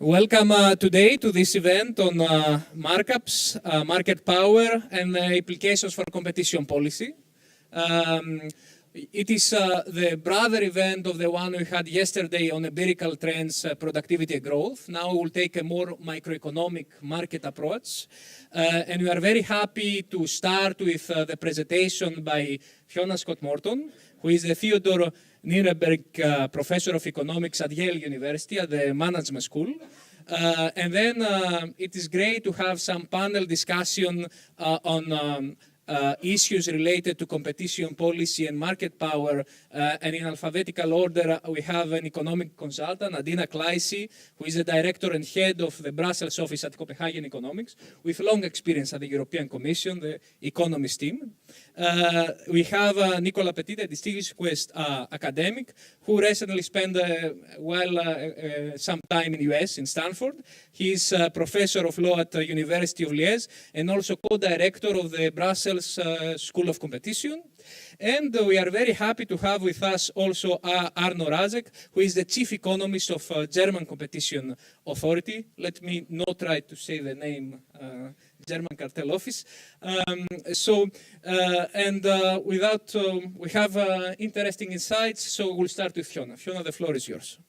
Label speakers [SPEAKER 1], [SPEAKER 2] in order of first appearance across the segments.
[SPEAKER 1] Welcome today to this event on markups, market power, and implications for competition policy. It is the brother event of the one we had yesterday on empirical trends, productivity and growth. Now we'll take a more microeconomic market approach. And we are very happy to start with the presentation by Fiona Morton, who is the Theodore Nierenberg Professor of Economics at Yale University at the Management School. And then it is great to have some panel discussion on issues related to competition policy and market power. And in alphabetical order, we have an economic consultant, Adina Claici, who is the director and head of the Brussels office at Copenhagen Economics, with long experience at the European Commission, the economist team. We have Nicolas Petit, a distinguished academic, who recently spent some time in the US, in Stanford. He is professor of law at the University of Liege and also co-director of the Brussels School of Competition. And we are very happy to have with us also Arno Razek, who is the chief economist of German Competition Authority. Let me not try to say the name, German Cartel Office. We have interesting insights, so we'll start with Fiona. Fiona, the floor is yours.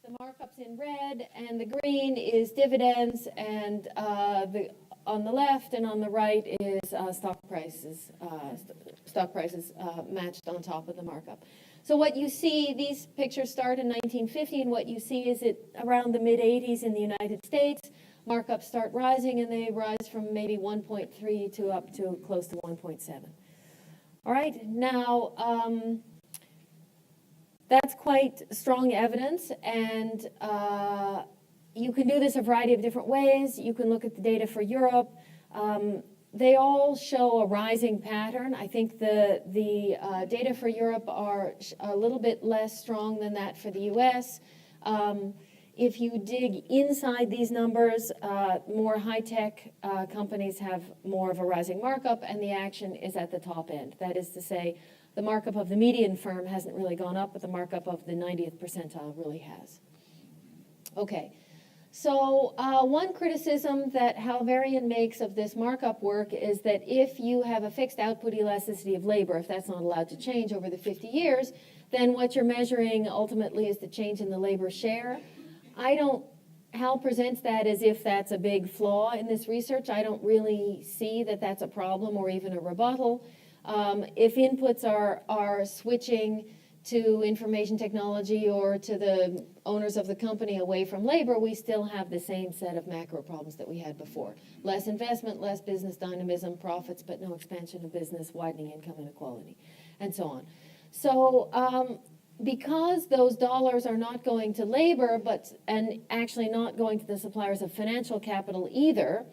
[SPEAKER 2] The markups in red, and the green is dividends, and on the left and on the right is stock prices matched on top of the markup. So what you see, these pictures start in 1950, and what you see is it around the mid-80s in the United States, markups start rising, and they rise from maybe 1.3 to up to close to 1.7. All right, now that's quite strong evidence, and you can do this a variety of different ways. You can look at the data for Europe. They all show a rising pattern. I think the data for Europe are a little bit less strong than that for the US. If you dig inside these numbers, more high-tech companies have more of a rising markup, and the action is at the top end. That is to say, the markup of the median firm hasn't really gone up, but the markup of the 90th percentile really has. Okay, so one criticism that Halvarian makes of this markup work is that if you have a fixed output elasticity of labor, if that's not allowed to change over the 50 years, then what you're measuring ultimately is the change in the labor share. Hal presents that as if that's a big flaw in this research. I don't really see that that's a problem or even a rebuttal. If inputs are switching to information technology or to the owners of the company away from labor, we still have the same set of macro problems that we had before. Less investment, less business dynamism, profits, but no expansion of business, widening income inequality, and so on. So because those dollars are not going to labor, and actually not going to the suppliers of financial capital either,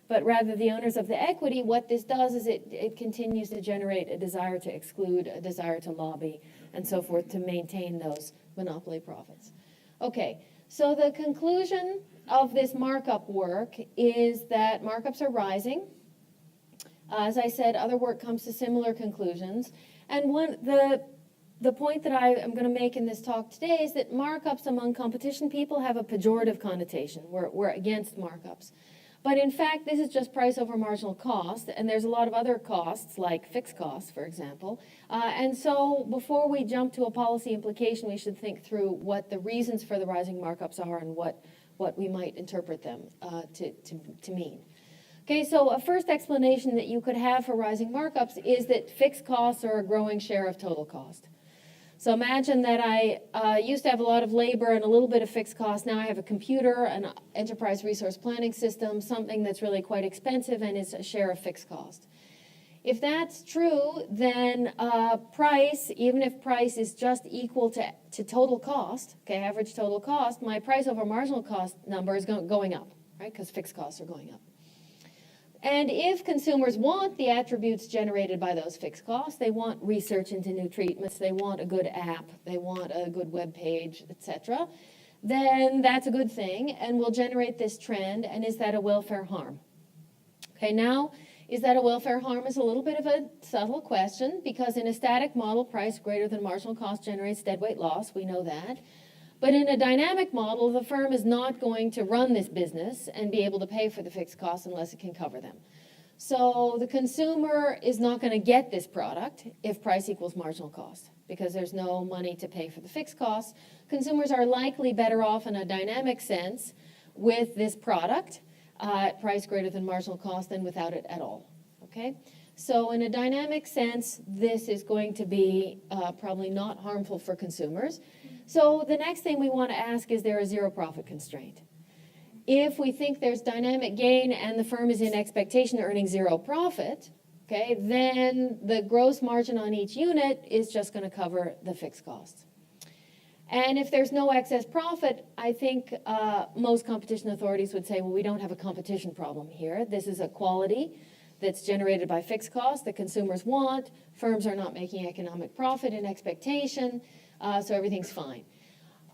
[SPEAKER 2] but rather the owners of the equity, what this does is it continues to generate a desire to exclude, a desire to lobby, and so forth to maintain those monopoly profits. Okay, so the conclusion of this markup work is that markups are rising. As I said, other work comes to similar conclusions. And the point that I am going to make in this talk today is that markups among competition people have a pejorative connotation. We're against markups. But in fact, this is just price over marginal cost, and there's a lot of other costs, like fixed costs, for example. And so before we jump to a policy implication, we should think through what the reasons for the rising markups are and what we might interpret them to mean. Okay, so a first explanation that you could have for rising markups is that fixed costs are a growing share of total cost. So imagine that I used to have a lot of labor and a little bit of fixed cost. Now I have a computer, an enterprise resource planning system, something that's really quite expensive and is a share of fixed cost. If that's true, then price, even if price is just equal to total cost, okay, average total cost, my price over marginal cost number is going up, right, because fixed costs are going up. And if consumers want the attributes generated by those fixed costs, they want research into new treatments, they want a good app, they want a good web page, etc., then that's a good thing and will generate this trend. And is that a welfare harm? Okay, now, is that a welfare harm is a little bit of a subtle question, because in a static model, price greater than marginal cost generates deadweight loss. We know that. But in a dynamic model, the firm is not going to run this business and be able to pay for the fixed costs unless it can cover them. So the consumer is not going to get this product if price equals marginal cost, because there's no money to pay for the fixed costs. Consumers are likely better off in a dynamic sense with this product at price greater than marginal cost than without it at all. Okay? So in a dynamic sense, this is going to be probably not harmful for consumers. So the next thing we want to ask, is there a zero profit constraint? If we think there's dynamic gain and the firm is in expectation earning zero profit, okay, then the gross margin on each unit is just going to cover the fixed costs. And if there's no excess profit, I think most competition authorities would say, well, we don't have a competition problem here. This is a quality that's generated by fixed costs that consumers want. Firms are not making economic profit in expectation, so everything's fine.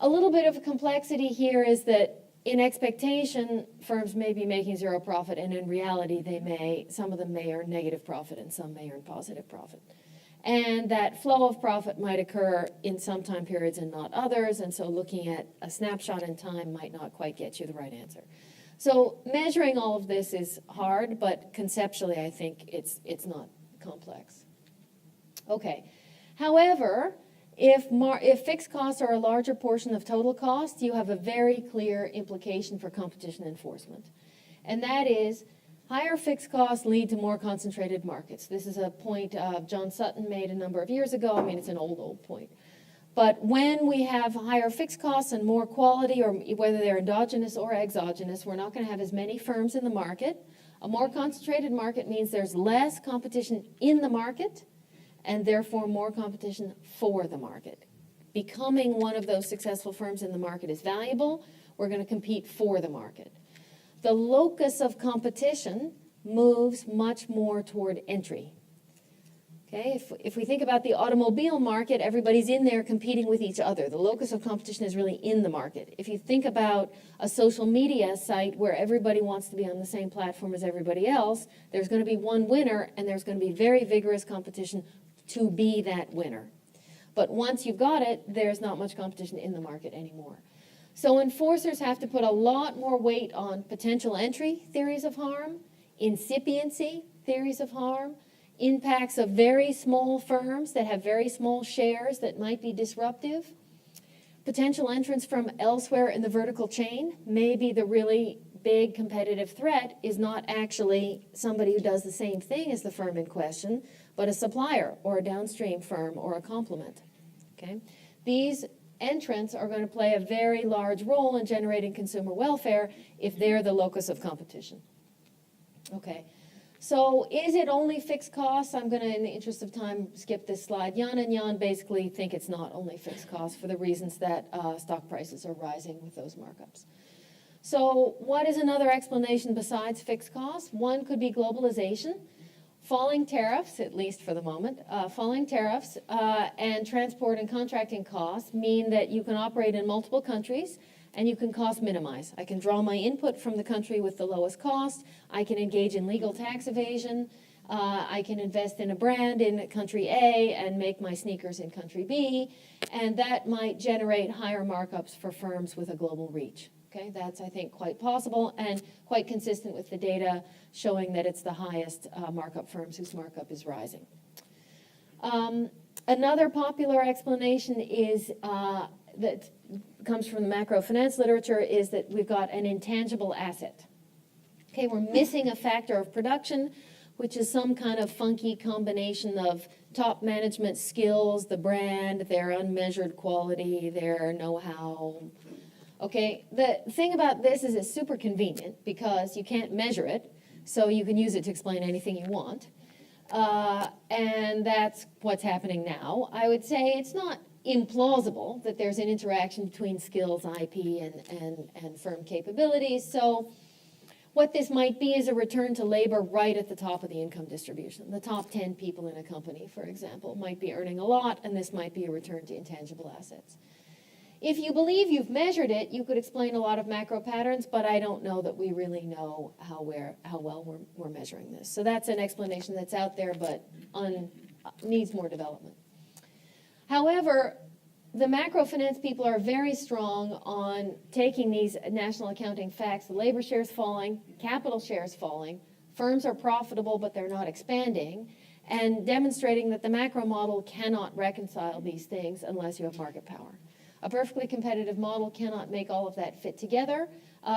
[SPEAKER 2] A little bit of a complexity here is that in expectation, firms may be making zero profit, and in reality, some of them may earn negative profit and some may earn positive profit. And that flow of profit might occur in some time periods and not others, and so looking at a snapshot in time might not quite get you the right answer. So measuring all of this is hard, but conceptually I think it's not complex. Okay. However, if fixed costs are a larger portion of total cost, you have a very clear implication for competition enforcement. And that is, higher fixed costs lead to more concentrated markets. This is a point John Sutton made a number of years ago. I mean, it's an old point. But when we have higher fixed costs and more quality, or whether they're endogenous or exogenous, we're not going to have as many firms in the market. A more concentrated market means there's less competition in the market, and therefore more competition for the market. Becoming one of those successful firms in the market is valuable. We're going to compete for the market. The locus of competition moves much more toward entry. Okay, if we think about the automobile market, everybody's in there competing with each other. The locus of competition is really in the market. If you think about a social media site where everybody wants to be on the same platform as everybody else, there's going to be one winner, and there's going to be very vigorous competition to be that winner. But once you've got it, there's not much competition in the market anymore. So enforcers have to put a lot more weight on potential entry theories of harm, incipiency theories of harm, impacts of very small firms that have very small shares that might be disruptive. Potential entrance from elsewhere in the vertical chain. Maybe the really big competitive threat is not actually somebody who does the same thing as the firm in question, but a supplier or a downstream firm or a complement. Okay? These entrants are going to play a very large role in generating consumer welfare if they're the locus of competition. Okay. So is it only fixed costs? I'm going to, in the interest of time, skip this slide. Jan and Jan basically think it's not only fixed costs for the reasons that stock prices are rising with those markups. So what is another explanation besides fixed costs? One could be globalization. Falling tariffs, at least for the moment, falling tariffs and transport and contracting costs mean that you can operate in multiple countries and you can cost minimize. I can draw my input from the country with the lowest cost. I can engage in legal tax evasion. I can invest in a brand in country A and make my sneakers in country B. And that might generate higher markups for firms with a global reach. Okay, that's, I think, quite possible and quite consistent with the data showing that it's the highest markup firms whose markup is rising. Another popular explanation is that comes from the macro finance literature is that we've got an intangible asset. Okay, we're missing a factor of production, which is some kind of funky combination of top management skills, the brand, their unmeasured quality, their know-how. Okay, the thing about this is it's super convenient because you can't measure it, so you can use it to explain anything you want. And that's what's happening now. I would say it's not implausible that there's an interaction between skills, IP, and firm capabilities. So what this might be is a return to labor right at the top of the income distribution. The top 10 people in a company, for example, might be earning a lot, and this might be a return to intangible assets. If you believe you've measured it, you could explain a lot of macro patterns, but I don't know that we really know how well we're measuring this. So that's an explanation that's out there, but needs more development. However, the macro finance people are very strong on taking these national accounting facts. The labor share is falling, capital share is falling, firms are profitable, but they're not expanding, and demonstrating that the macro model cannot reconcile these things unless you have market power. A perfectly competitive model cannot make all of that fit together.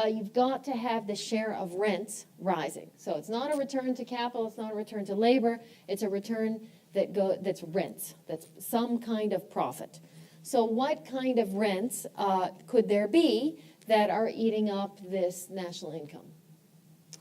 [SPEAKER 2] You've got to have the share of rents rising. So it's not a return to capital, it's not a return to labor, it's a return that's rents, that's some kind of profit. So what kind of rents could there be that are eating up this national income?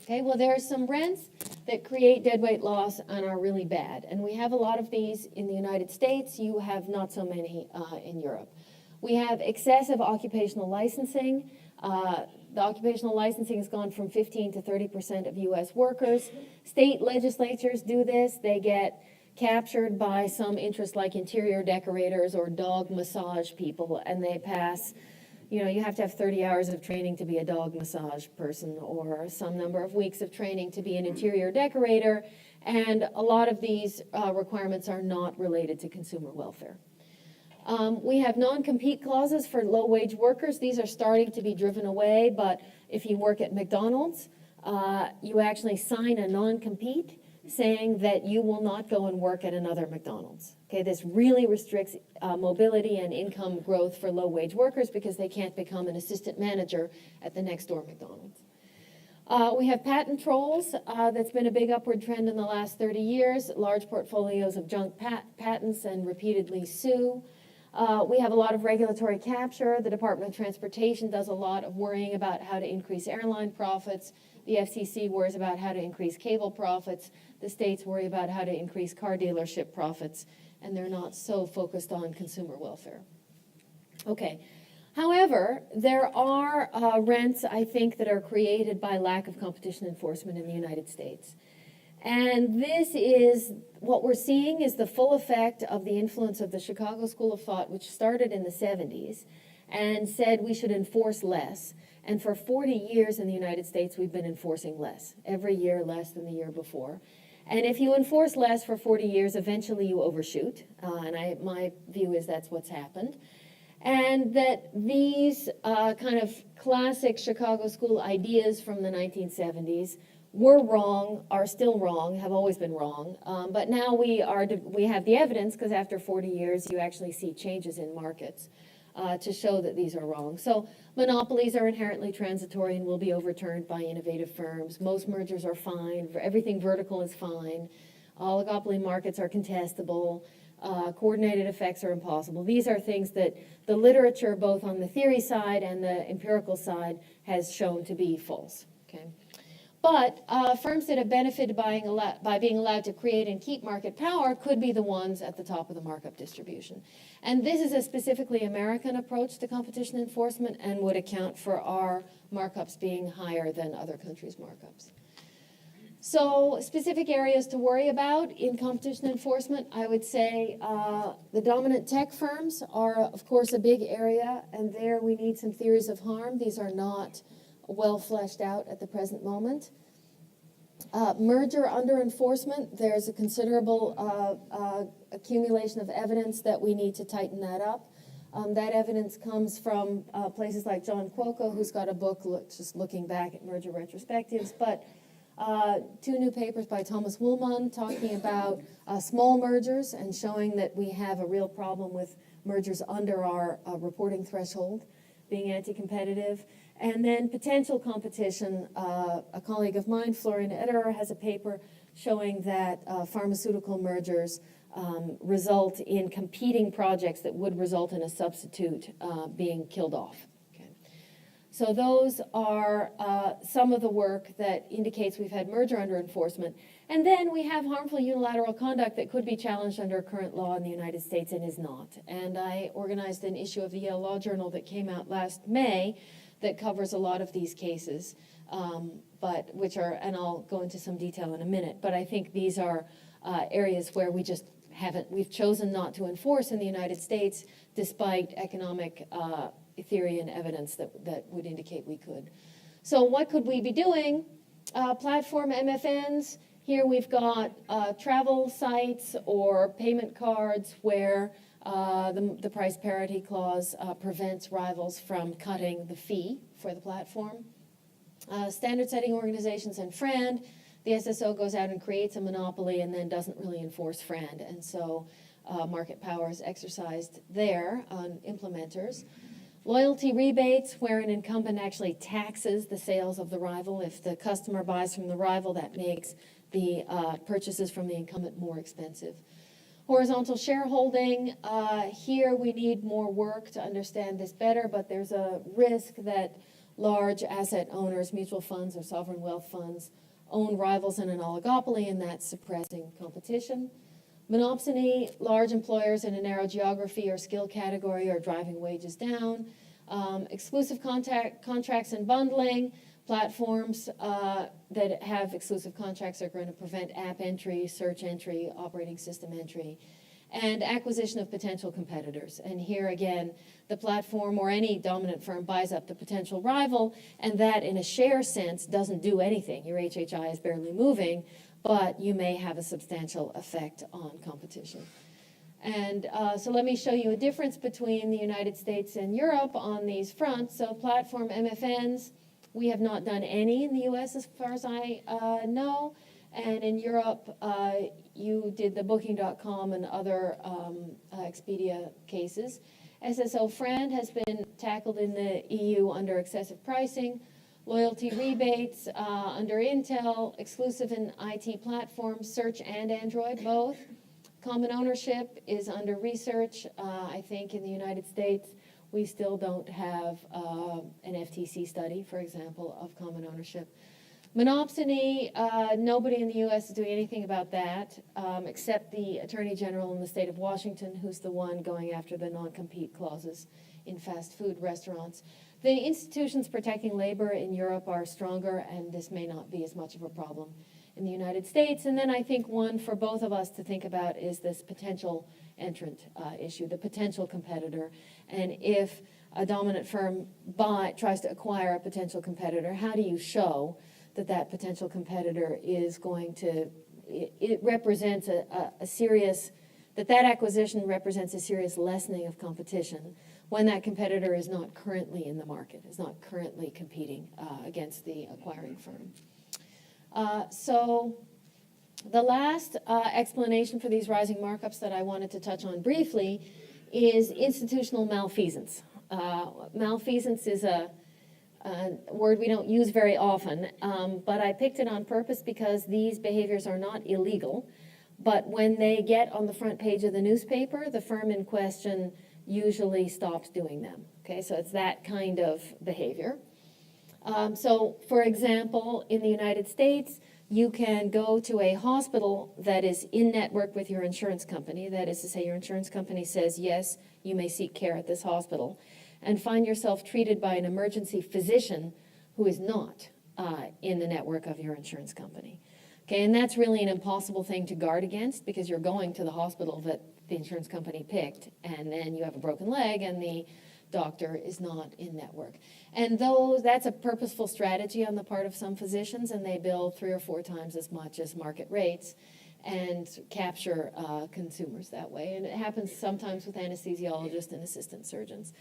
[SPEAKER 2] Okay, well, there are some rents that create deadweight loss and are really bad. And we have a lot of these in the United States. You have not so many in Europe. We have excessive occupational licensing. The occupational licensing has gone from 15 to 30% of U.S. workers. State legislatures do this. They get captured by some interest like interior decorators or dog massage people, and they pass, you have to have 30 hours of training to be a dog massage person or some number of weeks of training to be an interior decorator, and a lot of these requirements are not related to consumer welfare. We have non-compete clauses for low-wage workers. These are starting to be driven away, but if you work at McDonald's, you actually sign a non-compete saying that you will not go and work at another McDonald's. Okay, this really restricts mobility and income growth for low-wage workers because they can't become an assistant manager at the next door McDonald's. We have patent trolls. That's been a big upward trend in the last 30 years. Large portfolios of junk patents and repeatedly sue. We have a lot of regulatory capture. The Department of Transportation does a lot of worrying about how to increase airline profits. The FCC worries about how to increase cable profits. The states worry about how to increase car dealership profits, and they're not so focused on consumer welfare. Okay. However, there are rents, I think, that are created by lack of competition enforcement in the United States. And this is, what we're seeing is the full effect of the influence of the Chicago School of Thought, which started in the 70s and said we should enforce less. And for 40 years in the United States, we've been enforcing less, every year less than the year before. And if you enforce less for 40 years, eventually you overshoot. My view is that's what's happened. And that these kind of classic Chicago School ideas from the 1970s were wrong, are still wrong, have always been wrong. But now we have the evidence, because after 40 years, you actually see changes in markets to show that these are wrong. So monopolies are inherently transitory and will be overturned by innovative firms. Most mergers are fine. Everything vertical is fine. Oligopoly markets are contestable. Coordinated effects are impossible. These are things that the literature, both on the theory side and the empirical side, has shown to be false. Okay? But firms that have benefited by being allowed to create and keep market power could be the ones at the top of the markup distribution. And this is a specifically American approach to competition enforcement and would account for our markups being higher than other countries' markups. So specific areas to worry about in competition enforcement, I would say the dominant tech firms are, of course, a big area, and there we need some theories of harm. These are not well fleshed out at the present moment. Merger under enforcement, there's a considerable accumulation of evidence that we need to tighten that up. That evidence comes from places like John Cuoco, who's got a book just looking back at merger retrospectives, but 2 new papers by Thomas Woolman talking about small mergers and showing that we have a real problem with mergers under our reporting threshold being anti-competitive. And then potential competition, a colleague of mine, Florian Ederer, has a paper showing that pharmaceutical mergers result in competing projects that would result in a substitute being killed off. So those are some of the work that indicates we've had merger under enforcement. And then we have harmful unilateral conduct that could be challenged under current law in the United States and is not. And I organized an issue of the Yale Law Journal that came out last May that covers a lot of these cases, but which are, and I'll go into some detail in a minute, but I think these are areas where we just we've chosen not to enforce in the United States despite economic theory and evidence that would indicate we could. So what could we be doing? Platform MFNs, here we've got travel sites or payment cards where the price parity clause prevents rivals from cutting the fee for the platform. Standard setting organizations and FRAND, the SSO goes out and creates a monopoly and then doesn't really enforce FRAND. And so market power is exercised there on implementers. Loyalty rebates, where an incumbent actually taxes the sales of the rival. If the customer buys from the rival, that makes the purchases from the incumbent more expensive. Horizontal shareholding, here we need more work to understand this better, but there's a risk that large asset owners, mutual funds or sovereign wealth funds, own rivals in an oligopoly, and that's suppressing competition. Monopsony, large employers in a narrow geography or skill category are driving wages down. Exclusive contracts and bundling, platforms that have exclusive contracts are going to prevent app entry, search entry, operating system entry, and acquisition of potential competitors. And here again, the platform or any dominant firm buys up the potential rival, and that in a share sense doesn't do anything. Your HHI is barely moving, but you may have a substantial effect on competition. And so let me show you a difference between the United States and Europe on these fronts. So platform MFNs, we have not done any in the US as far as I know. And in Europe, you did the Booking.com and other Expedia cases. SSO FRAND has been tackled in the EU under excessive pricing. Loyalty rebates under Intel, exclusive in IT platforms, search and Android both. Common ownership is under research. I think in the United States, we still don't have an FTC study, for example, of common ownership. Monopsony, nobody in the U.S. is doing anything about that, except the Attorney General in the state of Washington, who's the one going after the non-compete clauses in fast food restaurants. The institutions protecting labor in Europe are stronger, and this may not be as much of a problem in the United States. And then I think one for both of us to think about is this potential entrant issue, the potential competitor. And if a dominant firm tries to acquire a potential competitor, how do you show that that potential competitor is going to, it represents a serious, that acquisition represents a serious lessening of competition when that competitor is not currently in the market, is not currently competing against the acquiring firm. So the last explanation for these rising markups that I wanted to touch on briefly is institutional malfeasance. Malfeasance is a word we don't use very often, but I picked it on purpose because these behaviors are not illegal, but when they get on the front page of the newspaper, the firm in question usually stops doing them. Okay, so it's that kind of behavior. So, for example, in the United States, you can go to a hospital that is in network with your insurance company. That is to say, your insurance company says, yes, you may seek care at this hospital, and find yourself treated by an emergency physician who is not in the network of your insurance company. Okay, and that's really an impossible thing to guard against because you're going to the hospital that the insurance company picked, and then you have a broken leg and the doctor is not in network. And that's a purposeful strategy on the part of some physicians, and they bill 3 or 4 times as much as market rates. and capture consumers that way. And it happens sometimes with anesthesiologists and assistant surgeons.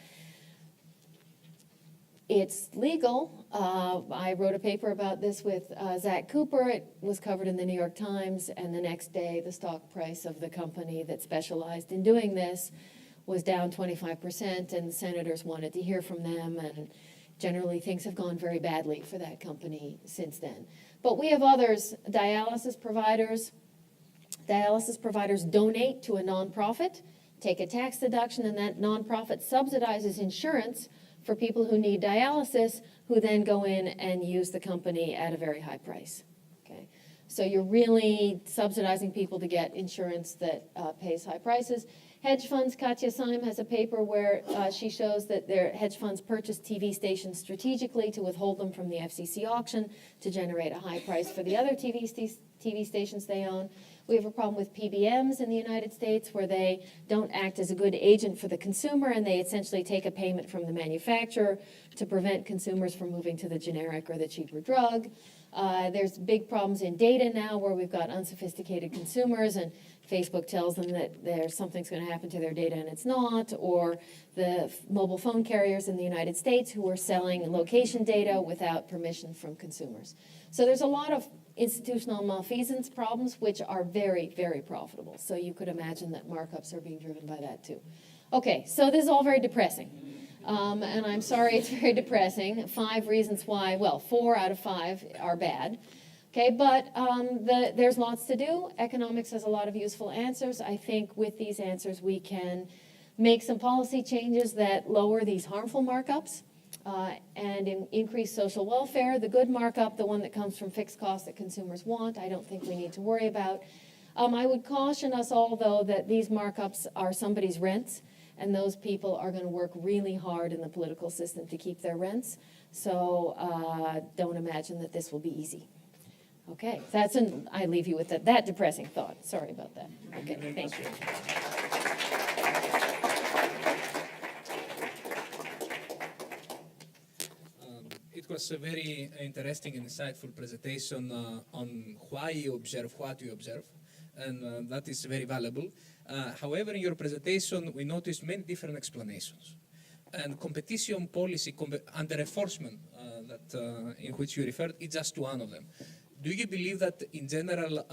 [SPEAKER 2] It's legal. I wrote a paper about this with Zach Cooper. It was covered in the New York Times, and the next day the stock price of the company that specialized in doing this was down 25%, and senators wanted to hear from them, and generally things have gone very badly for that company since then. But we have others, dialysis providers. Dialysis providers donate to a nonprofit, take a tax deduction, and that nonprofit subsidizes insurance for people who need dialysis, who then go in and use the company at a very high price. Okay, so you're really subsidizing people to get insurance that pays high prices. Hedge funds, Katja Syme has a paper where she shows that their hedge funds purchase TV stations strategically to withhold them from the FCC auction to generate a high price for the other TV stations they own. We have a problem with PBMs in the United States where they don't act as a good agent for the consumer, and they essentially take a payment from the manufacturer to prevent consumers from moving to the generic or the cheaper drug. There's big problems in data now where we've got unsophisticated consumers, and Facebook tells them that there's something's going to happen to their data and it's not, or the mobile phone carriers in the United States who are selling location data without permission from consumers. So there's a lot of institutional malfeasance problems which are very, very profitable. So you could imagine that markups are being driven by that too. Okay, so this is all very depressing. And I'm sorry it's very depressing. 5 reasons why, well, 4 out of 5 are bad. Okay, but there's lots to do. Economics has a lot of useful answers. I think with these answers we can make some policy changes that lower these harmful markups and increase social welfare. The good markup, the one that comes from fixed costs that consumers want, I don't think we need to worry about. I would caution us all, though, that these markups are somebody's rents, and those people are going to work really hard in the political system to keep their rents. So don't imagine that this will be easy. Okay, I leave you with that depressing thought. Sorry about that. Okay, thank you.
[SPEAKER 1] It was a very interesting and insightful presentation on why you observe what you observe, and that is very valuable. However, in your presentation, we noticed many different explanations. And competition policy and the enforcement in which you referred is just one of them. Do you believe that, in general,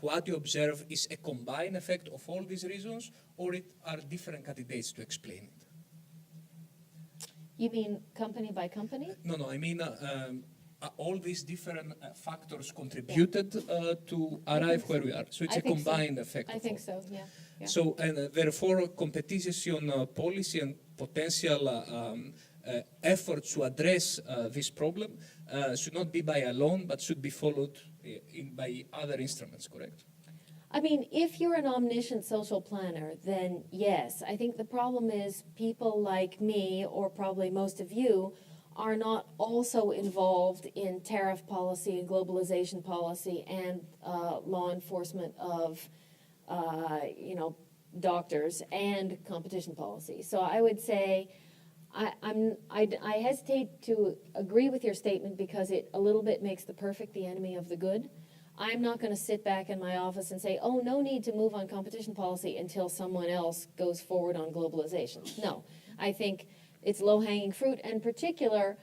[SPEAKER 1] what you observe is a combined effect of all these reasons, or are different candidates to explain it?
[SPEAKER 2] You mean company by company?
[SPEAKER 1] No, I mean all these different factors contributed to arrive where we are. So it's a combined effect.
[SPEAKER 2] I think so, yeah.
[SPEAKER 1] So, and therefore, competition policy and potential efforts to address this problem should not be by alone, but should be followed by other instruments, correct?
[SPEAKER 2] I mean, if you're an omniscient social planner, then yes. I think the problem is people like me, or probably most of you, are not also involved in tariff policy and globalization policy and law enforcement of, doctors and competition policy. So I would say I hesitate to agree with your statement because it a little bit makes the perfect the enemy of the good. I'm not going to sit back in my office and say, oh, no need to move on competition policy until someone else goes forward on globalization. No, I think it's low-hanging fruit. And in particular,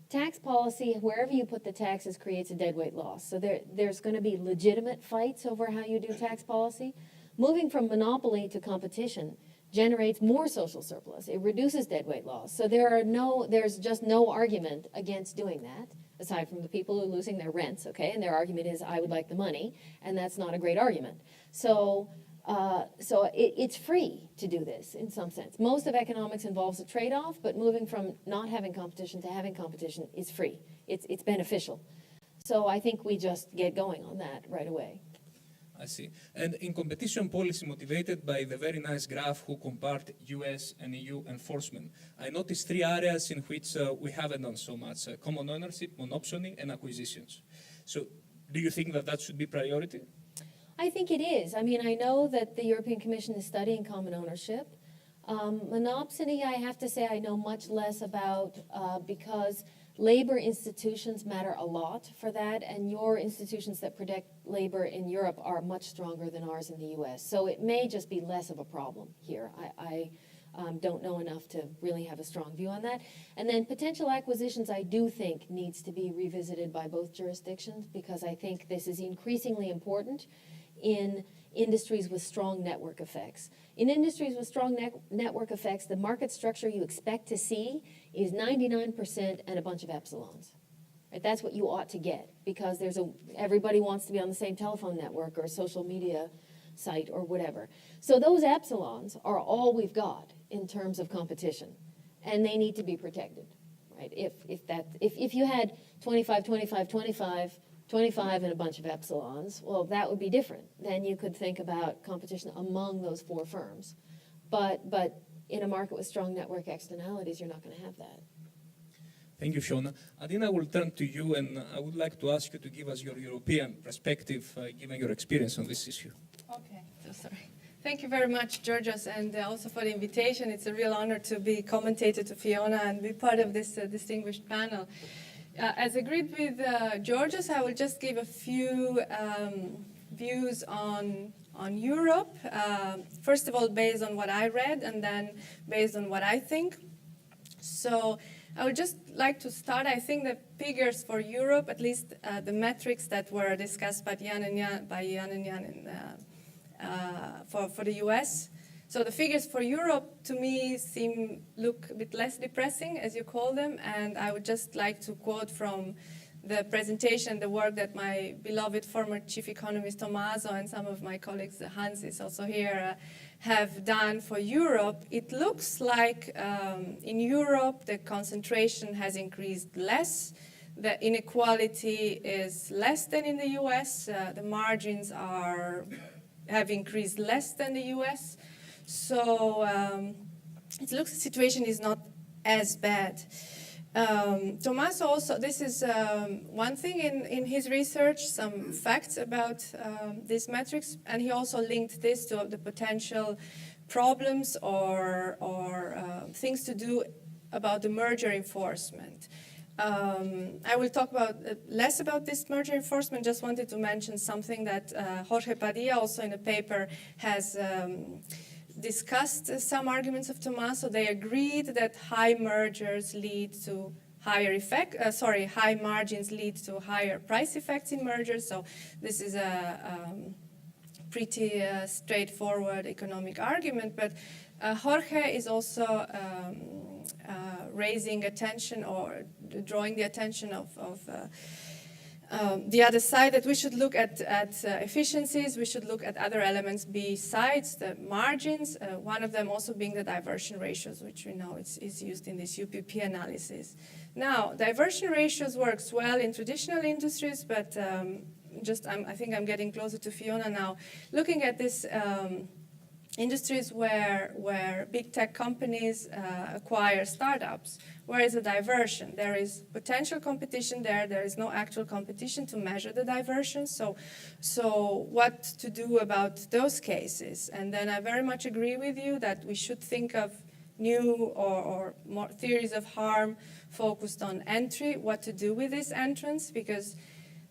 [SPEAKER 2] tax policy, wherever you put the taxes, creates a deadweight loss. So there's going to be legitimate fights over how you do tax policy. Moving from monopoly to competition generates more social surplus. It reduces deadweight loss. So there's just no argument against doing that, aside from the people who are losing their rents, okay? And their argument is, I would like the money, and that's not a great argument. So it's free to do this in some sense. Most of economics involves a trade-off, but moving from not having competition to having competition is free. It's beneficial. So I think we just get going on that right away.
[SPEAKER 1] I see. And in competition policy motivated by the very nice graph who compared US and EU enforcement, I noticed 3 areas in which we haven't done so much: common ownership, monopsony, and acquisitions. So do you think that should be priority?
[SPEAKER 2] I think it is. I mean, I know that the European Commission is studying common ownership. Monopsony, I have to say I know much less about because Labor institutions matter a lot for that, and your institutions that protect labor in Europe are much stronger than ours in the US. So it may just be less of a problem here. I don't know enough to really have a strong view on that. And then potential acquisitions, I do think, needs to be revisited by both jurisdictions, because I think this is increasingly important in industries with strong network effects. In industries with strong network effects, the market structure you expect to see is 99% and a bunch of epsilons. Right? That's what you ought to get, because everybody wants to be on the same telephone network or social media site or whatever. So those epsilons are all we've got in terms of competition, and they need to be protected. Right? If you had 25, 25, 25, 25 and a bunch of epsilons, well, that would be different. Then you could think about competition among those four firms. But in a market with strong network externalities, you're not going to have that.
[SPEAKER 1] Thank you, Fiona. Adina, I will turn to you, and I would like to ask you to give us your European perspective, given your experience on this issue.
[SPEAKER 3] Okay, so sorry. Thank you very much, Georgios, and also for the invitation. It's a real honor to be commentator to Fiona and be part of this distinguished panel. As agreed with Georgios, I will just give a few views on Europe. First of all, based on what I read, and then based on what I think. So I would just like to start. I think the figures for Europe, at least the metrics that were discussed by Jan and Jan for the US. So the figures for Europe, to me, look a bit less depressing, as you call them, and I would just like to quote from the presentation, the work that my beloved former chief economist Tommaso and some of my colleagues, Hans is also here, have done for Europe. It looks like in Europe the concentration has increased less, the inequality is less than in the US, the margins have increased less than the US. So it looks the situation is not as bad. Tommaso also, this is one thing in his research, some facts about these metrics, and he also linked this to the potential problems or things to do about the merger enforcement. I will talk less about this merger enforcement, just wanted to mention something that Jorge Padilla also in a paper has discussed some arguments of Tommaso. They agreed that high mergers lead to high margins lead to higher price effects in mergers. So this is a pretty straightforward economic argument. But Jorge is also raising attention or drawing the attention of the other side, that we should look at efficiencies, we should look at other elements besides the margins, one of them also being the diversion ratios, which we know is used in this UPP analysis. Now, diversion ratios works well in traditional industries, but I think I'm getting closer to Fiona now. Looking at this industries where big tech companies acquire startups, where is the diversion? There is potential competition there. There is no actual competition to measure the diversion. So what to do about those cases? And then I very much agree with you that we should think of new or more theories of harm focused on entry, what to do with this entrance, because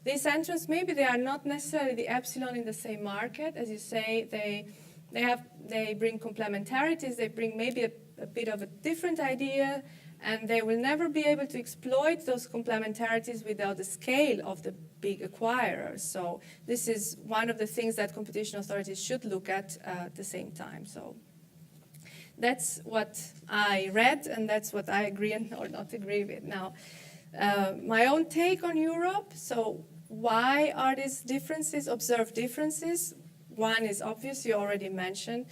[SPEAKER 3] these entrants, maybe they are not necessarily the epsilon in the same market. As you say, they bring complementarities, they bring maybe a bit of a different idea, and they will never be able to exploit those complementarities without the scale of the big acquirers. So this is one of the things that competition authorities should look at the same time. So that's what I read, and that's what I agree or not agree with. Now, my own take on Europe, so why are these differences, observed differences? One is obvious, you already mentioned.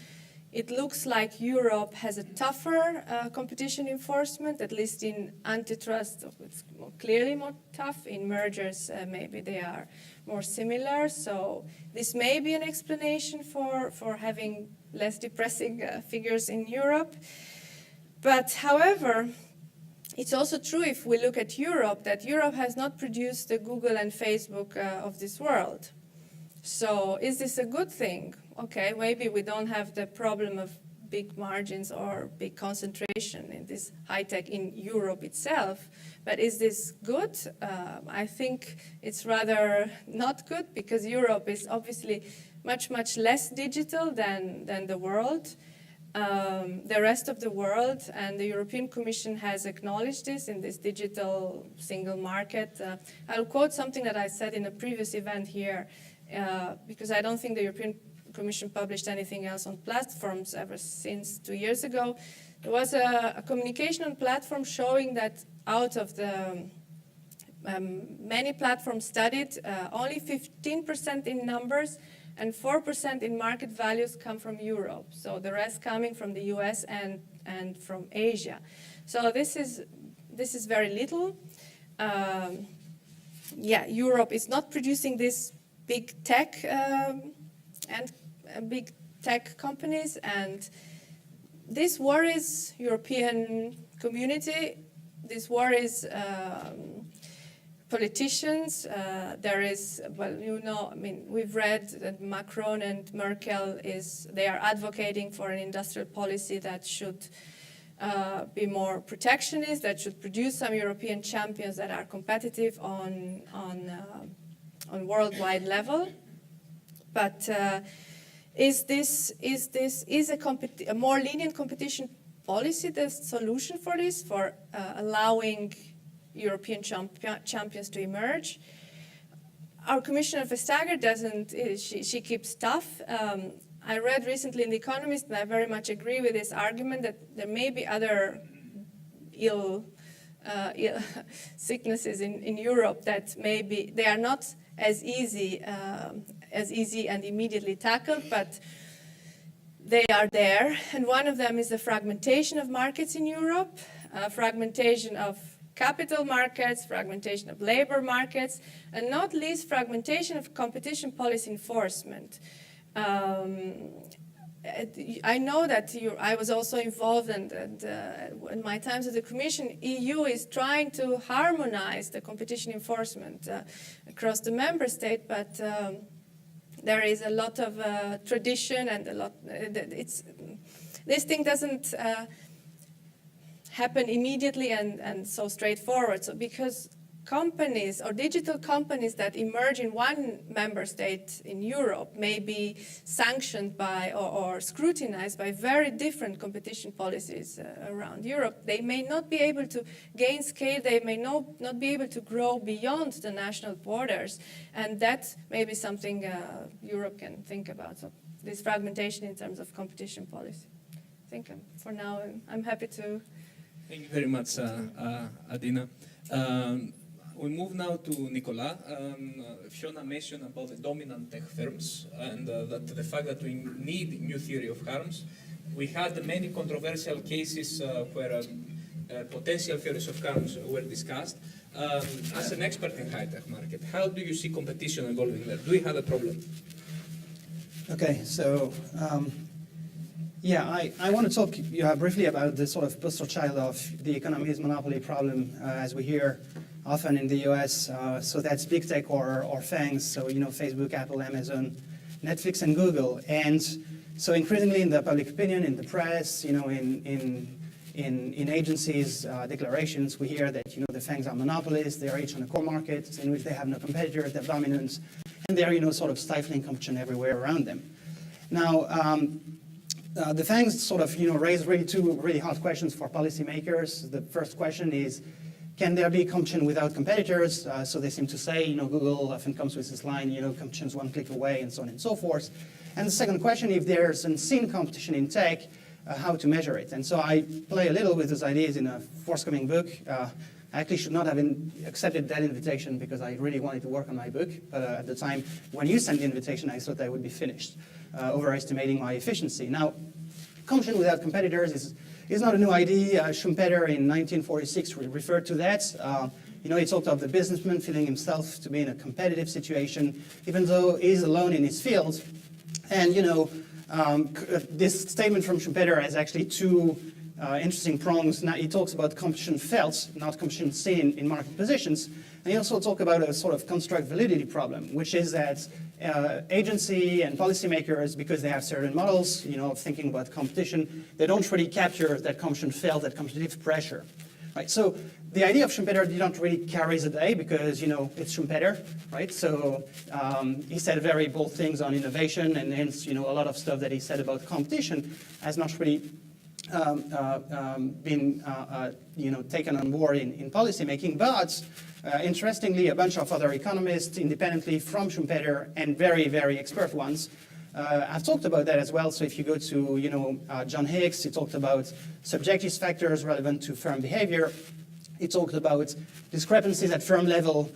[SPEAKER 3] It looks like Europe has a tougher competition enforcement, at least in antitrust. It's clearly more tough. In mergers, maybe they are more similar. So this may be an explanation for having less depressing figures in Europe. But however, it's also true if we look at Europe, that Europe has not produced the Google and Facebook of this world. So is this a good thing? Okay, maybe we don't have the problem of big margins or big concentration in this high tech in Europe itself. But is this good? I think it's rather not good, because Europe is obviously much, much less digital than the world. The rest of the world, and the European Commission has acknowledged this in this digital single market. I'll quote something that I said in a previous event here, because I don't think the European Commission published anything else on platforms ever since 2 years ago. There was a communication on platforms showing that out of the many platforms studied, only 15% in numbers and 4% in market values come from Europe. So the rest coming from the US and from Asia. So this is very little. Europe is not producing this big tech and big tech companies, and this worries European community. This worries politicians. There is, well, you know, I mean, we've read that Macron and Merkel they are advocating for an industrial policy that should be more protectionist, that should produce some European champions that are competitive on worldwide level. But is a more lenient competition policy the solution for this, for allowing European champions to emerge? Our Commissioner Vestager doesn't, she keeps tough. I read recently in The Economist, and I very much agree with this argument, that there may be other ill sicknesses in Europe that maybe they are not as easy and immediately tackled, but they are there. And one of them is the fragmentation of markets in Europe, fragmentation of capital markets, fragmentation of labor markets, and not least fragmentation of competition policy enforcement. I know that I was also involved, and in my times at the Commission, EU is trying to harmonize the competition enforcement across the member state, but there is a lot of tradition and this thing doesn't happen immediately and so straightforward. So because companies or digital companies that emerge in one member state in Europe may be sanctioned by or scrutinized by very different competition policies around Europe. They may not be able to gain scale, they may not be able to grow beyond the national borders, and that may be something Europe can think about. So this fragmentation in terms of competition policy. I think for now I'm happy to.
[SPEAKER 1] Thank you very much, Adina. We move now to Nicolas. Fiona mentioned about the dominant tech firms and that the fact that we need new theory of harms. We had many controversial cases where potential theories of harms were discussed. As an expert in high-tech market, how do you see competition evolving there? Do we have a problem?
[SPEAKER 4] Okay, so I want to talk briefly about the sort of poster child of the economy's monopoly problem, as we hear often in the US. So that's big tech or FANGs, so Facebook, Apple, Amazon, Netflix, and Google. And so increasingly in the public opinion, in the press, in agencies' declarations, we hear that the FANGs are monopolists. They are each on a core market in which they have no competitors, they're dominant, and they are sort of stifling competition everywhere around them. Now, the FANGs sort of raise really two really hard questions for policymakers. The first question is, can there be competition without competitors? So they seem to say, Google often comes with this line, competition is one click away, and so on and so forth. And the second question, if there's unseen competition in tech, how to measure it? And so I play a little with those ideas in a forthcoming book. I actually should not have accepted that invitation because I really wanted to work on my book. But at the time when you sent the invitation, I thought I would be finished, overestimating my efficiency. Now, competition without competitors is not a new idea. Schumpeter in 1946 referred to that. He talked of the businessman feeling himself to be in a competitive situation, even though he's alone in his field. And this statement from Schumpeter has actually two interesting prongs. Now he talks about competition felt, not competition seen in market positions. And he also talks about a sort of construct validity problem, which is that agency and policymakers, because they have certain models, thinking about competition, they don't really capture that competition felt, that competitive pressure. Right? So the idea of Schumpeter didn't really carry the day because, it's Schumpeter, right? So he said very bold things on innovation, and hence, a lot of stuff that he said about competition has not really been, taken on board in policymaking. But interestingly, a bunch of other economists, independently from Schumpeter, and very, very expert ones, I've talked about that as well. So if you go to, John Hicks, he talked about subjective factors relevant to firm behavior. He talked about discrepancies at firm level,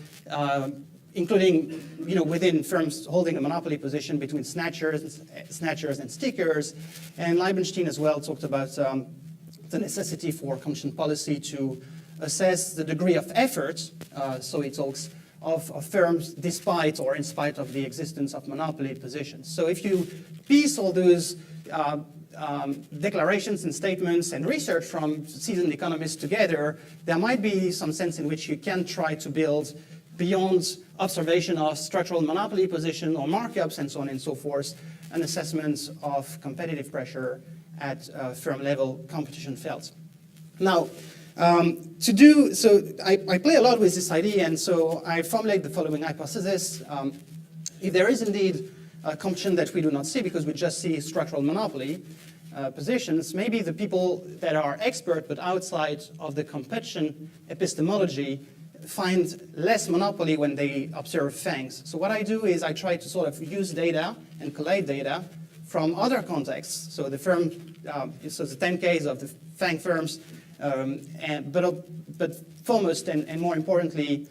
[SPEAKER 4] including, within firms holding a monopoly position between snatchers and stickers. And Liebenstein as well talked about the necessity for competition policy to assess the degree of effort. So he talks of firms despite or in spite of the existence of monopoly positions. So if you piece all those declarations and statements and research from seasoned economists together, there might be some sense in which you can try to build beyond observation of structural monopoly position or markups and so on and so forth, an assessment of competitive pressure at firm level, competition felt. Now, I play a lot with this idea, and so I formulate the following hypothesis. If there is indeed a competition that we do not see because we just see structural monopoly positions, maybe the people that are expert but outside of the competition epistemology find less monopoly when they observe FANGs. So what I do is I try to sort of use data and collate data from other contexts. So the firm, so the 10 case of the FANG firms, but foremost and more importantly,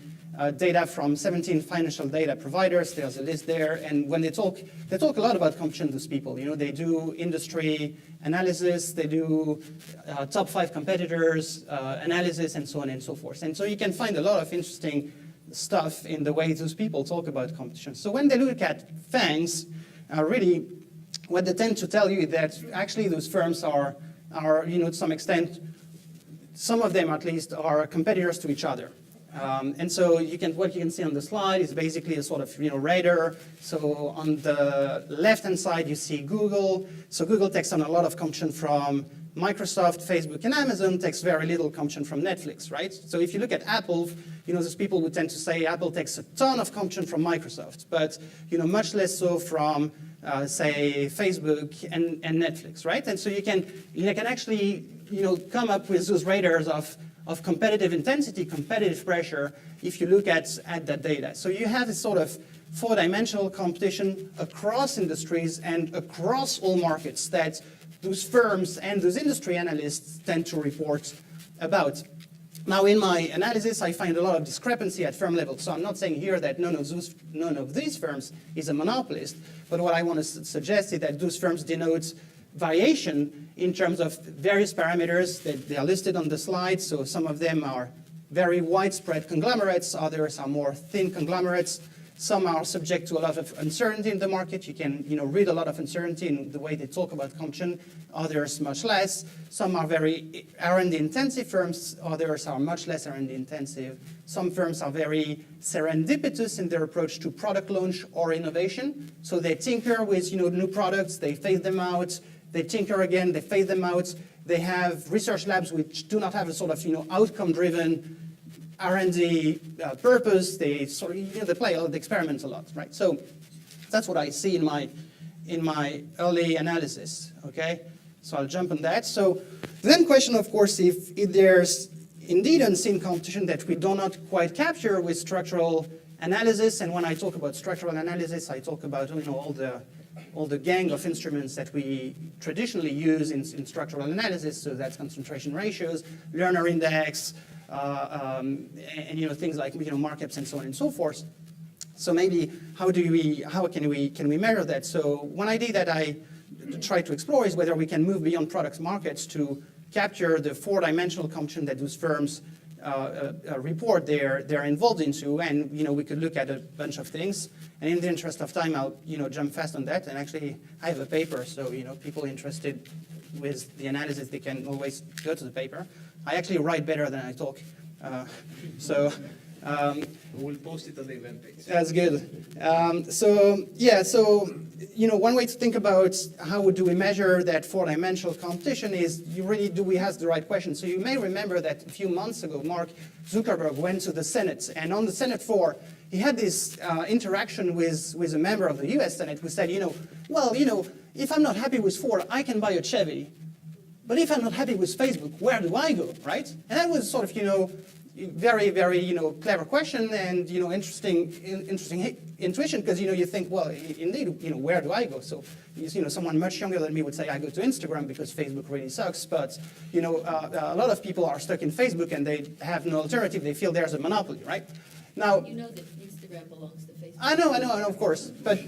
[SPEAKER 4] data from 17 financial data providers. There's a list there, and when they talk a lot about competition. Those people, they do industry analysis, they do top 5 competitors analysis, and so on and so forth. And so you can find a lot of interesting stuff in the way those people talk about competition. So when they look at FANGs, really, what they tend to tell you is that actually those firms are to some extent, some of them at least, are competitors to each other. And so what you can see on the slide is basically a sort of radar. So on the left-hand side, you see Google. So Google takes on a lot of competition from Microsoft, Facebook, and Amazon. Takes very little competition from Netflix, right? So if you look at Apple, there's people who tend to say Apple takes a ton of competition from Microsoft, but much less so from say Facebook and Netflix, right? And so you can actually come up with those radars of competitive intensity, competitive pressure, if you look at that data. So you have this sort of 4-dimensional competition across industries and across all markets that those firms and those industry analysts tend to report about. Now, in my analysis, I find a lot of discrepancy at firm level. So I'm not saying here that none of these firms is a monopolist, but what I want to suggest is that those firms denote variation in terms of various parameters that they are listed on the slide. So some of them are very widespread conglomerates, others are more thin conglomerates. Some are subject to a lot of uncertainty in the market. You can read a lot of uncertainty in the way they talk about competition, others much less. Some are very R&D intensive firms, others are much less R&D intensive. Some firms are very serendipitous in their approach to product launch or innovation. So they tinker with new products, they phase them out, they tinker again, they phase them out. They have research labs which do not have a sort of outcome-driven R&D purpose. They sort of they play the experiments a lot, right? So that's what I see in my early analysis. Okay, so I'll jump on that. So then question, of course, if there's indeed unseen competition that we do not quite capture with structural analysis, and when I talk about structural analysis, I talk about all the gang of instruments that we traditionally use in structural analysis. So that's concentration ratios, learner index, and things like markups and so on and so forth. So maybe how can we measure that? So one idea that I try to explore is whether we can move beyond products markets to capture the 4-dimensional competition that those firms report they're involved into, and we could look at a bunch of things. And in the interest of time, I'll jump fast on that. And actually, I have a paper, so people interested with the analysis, they can always go to the paper. I actually write better than I talk, so
[SPEAKER 1] We'll post it on the event page.
[SPEAKER 4] That's good. One way to think about how do we measure that four-dimensional competition is do we ask the right question. So you may remember that a few months ago, Mark Zuckerberg went to the Senate, and on the Senate floor, he had this interaction with a member of the US Senate who said, if I'm not happy with Ford, I can buy a Chevy. But if I'm not happy with Facebook, where do I go, right? And that was sort of, very, very, clever question and, interesting intuition because, you think, well, indeed, where do I go? So, someone much younger than me would say I go to Instagram because Facebook really sucks. But, a lot of people are stuck in Facebook and they have no alternative. They feel there's a monopoly, right? Now,
[SPEAKER 5] you know that Instagram belongs to Facebook.
[SPEAKER 4] I know, of course. But,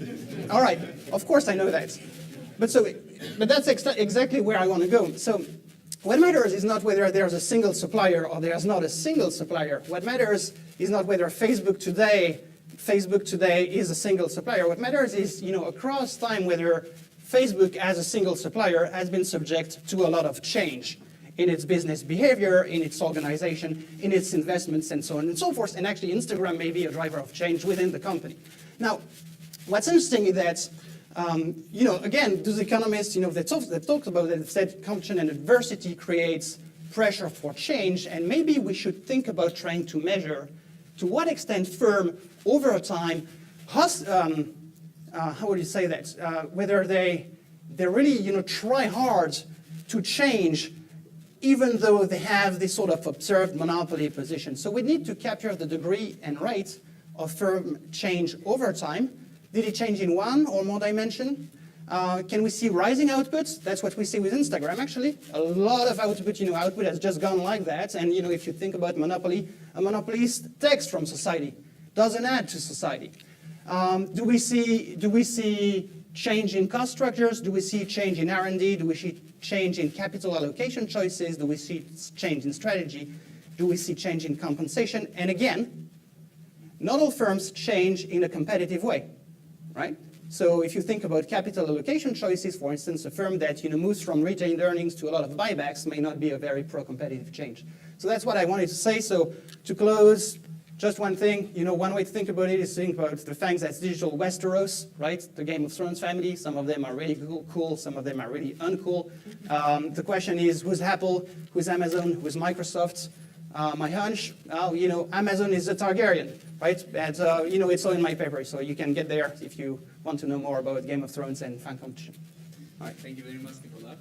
[SPEAKER 4] all right, of course I know that. But that's exactly where I want to go. So what matters is not whether there's a single supplier or there's not a single supplier. What matters is not whether Facebook today is a single supplier. What matters is, across time, whether Facebook as a single supplier has been subject to a lot of change in its business behavior, in its organization, in its investments, and so on and so forth. And actually, Instagram may be a driver of change within the company. Now, what's interesting is that again, those economists, they've talked about it, they've said competition and adversity creates pressure for change, and maybe we should think about trying to measure to what extent firm over time, how would you say that, whether they really, try hard to change even though they have this sort of observed monopoly position. So we need to capture the degree and rate of firm change over time. Did it change in one or more dimension? Can we see rising outputs? That's what we see with Instagram, actually. A lot of output, output has just gone like that. And, if you think about monopoly, a monopoly takes from society, doesn't add to society. Do we see change in cost structures? Do we see change in R&D? Do we see change in capital allocation choices? Do we see change in strategy? Do we see change in compensation? And again, not all firms change in a competitive way, right? So if you think about capital allocation choices, for instance, a firm that moves from retained earnings to a lot of buybacks may not be a very pro-competitive change. So that's what I wanted to say. So to close, just one thing, one way to think about it is think about the FANGs as digital Westeros, right? The Game of Thrones family. Some of them are really cool, some of them are really uncool. The question is, who's Apple, who's Amazon, who's Microsoft? My hunch, Amazon is a Targaryen, right? And, it's all in my paper, so you can get there if you want to know more about Game of Thrones and fan competition.
[SPEAKER 1] All right, thank you very much, Nicolas.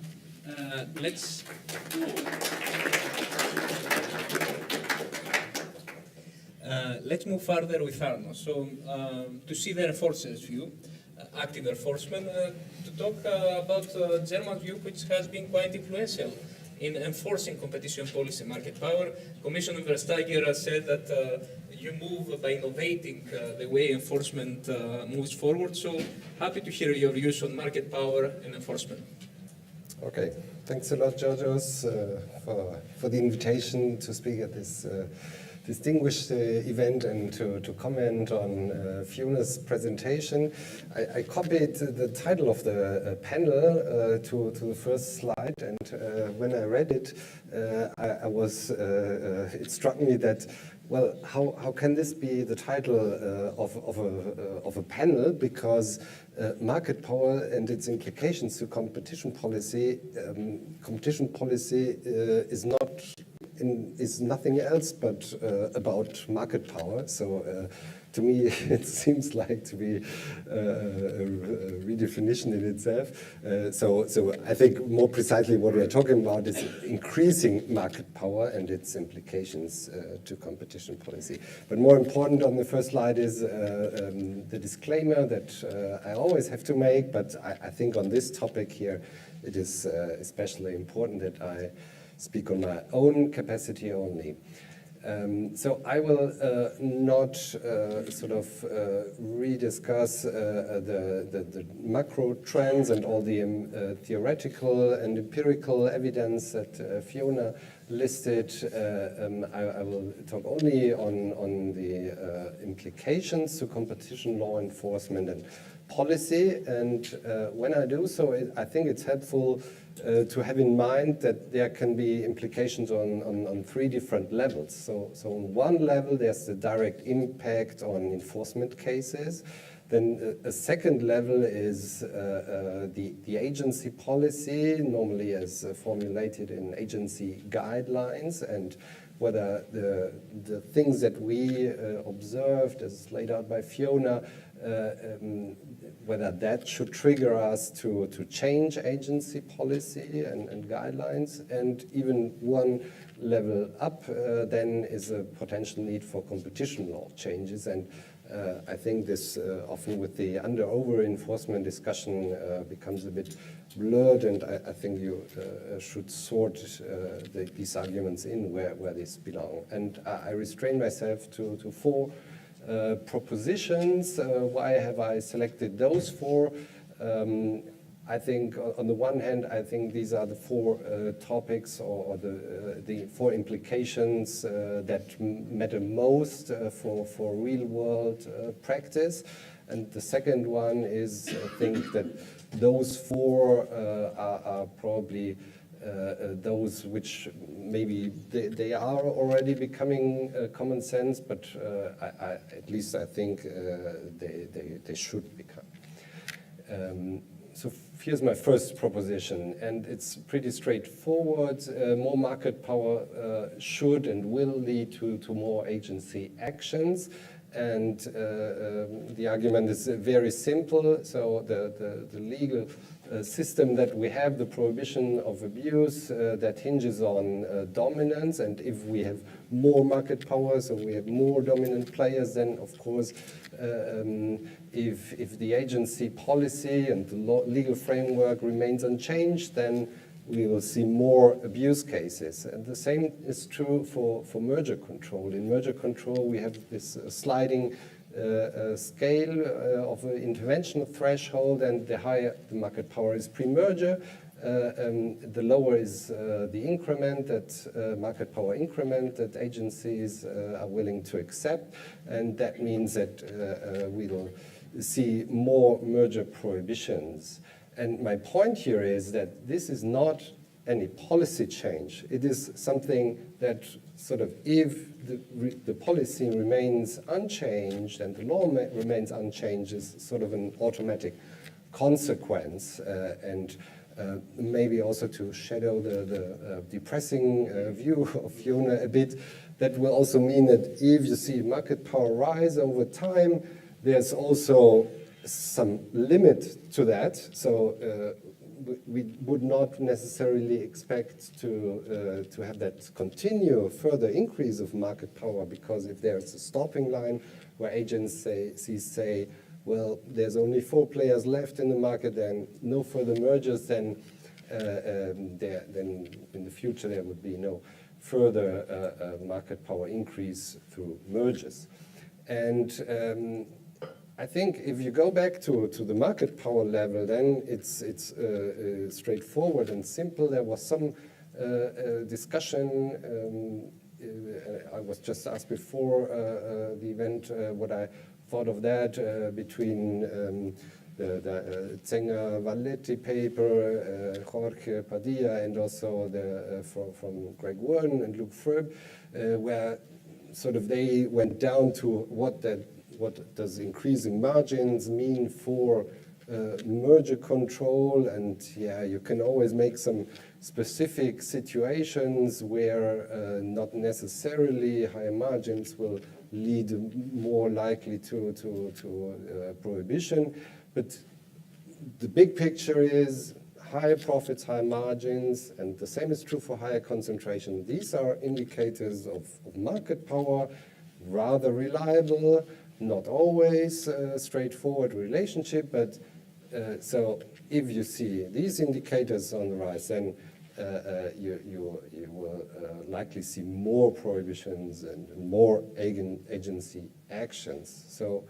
[SPEAKER 1] Let's move further with Arno. So to see the enforcer's view, active enforcement, to talk about German view, which has been quite influential in enforcing competition policy market power. Commissioner Verstager said that you move by innovating the way enforcement moves forward. So happy to hear your views on market power and enforcement.
[SPEAKER 6] Okay, thanks a lot, Georgios, for the invitation to speak at this distinguished event and to comment on Fiona's presentation. I copied the title of the panel to the first slide, and when I read it, it struck me that, well, how can this be the title of a panel? Because market power and its implications to competition policy is nothing else but about market power. So to me, it seems like to be a redefinition in itself. So I think more precisely what we are talking about is increasing market power and its implications to competition policy. But more important on the first slide is the disclaimer that I always have to make, but I think on this topic here, it is especially important that I speak on my own capacity only. So I will not rediscuss the macro trends and all the theoretical and empirical evidence that Fiona listed. I will talk only on the implications to competition law enforcement and policy, and when I do so, I think it's helpful to have in mind that there can be implications on three different levels. So on one level, there's the direct impact on enforcement cases. Then a second level is the agency policy, normally as formulated in agency guidelines, and whether the things that we observed, as laid out by Fiona, whether that should trigger us to change agency policy and guidelines. And even one level up then is a potential need for competition law changes. And I think this often with the under-over enforcement discussion becomes a bit blurred, and I think you should sort these arguments in where these belong. And I restrain myself to four propositions. Why have I selected those four? I think on the one hand, I think these are the four topics or the four implications that matter most for real world practice. And the second one is, I think that those four are probably those which maybe they are already becoming common sense, but at least I think they should become. So here's my first proposition, and it's pretty straightforward. More market power should and will lead to more agency actions. And the argument is very simple. So the legal system that we have, the prohibition of abuse, that hinges on dominance. And if we have more market power, so we have more dominant players, then of course, if the agency policy and the legal framework remains unchanged, then we will see more abuse cases. And the same is true for merger control. In merger control, we have this sliding scale of an intervention threshold, and the higher the market power is pre-merger, the lower is the increment, that market power increment that agencies are willing to accept. And that means that we will see more merger prohibitions. And my point here is that this is not any policy change. It is something that sort of, if the policy remains unchanged and the law remains unchanged, is sort of an automatic consequence. And maybe also to shadow the depressing view of Fiona a bit, that will also mean that if you see market power rise over time, there's also some limit to that. So we would not necessarily expect to have that continue further increase of market power, because if there's a stopping line where agencies say, well, there's only 4 players left in the market, then no further mergers, then in the future there would be no further market power increase through mergers. And I think if you go back to the market power level, then it's straightforward and simple. There was some discussion. I was just asked before the event what I thought of that between the Zenger-Valletti paper, Jorge Padilla, and also from Greg Warren and Luke Ferb, where sort of they went down to what does increasing margins mean for merger control. And yeah, you can always make some specific situations where not necessarily higher margins will lead more likely to prohibition. But the big picture is higher profits, higher margins, and the same is true for higher concentration. These are indicators of market power, rather reliable, not always a straightforward relationship, but so if you see these indicators on the rise, then you will likely see more prohibitions and more agency actions. So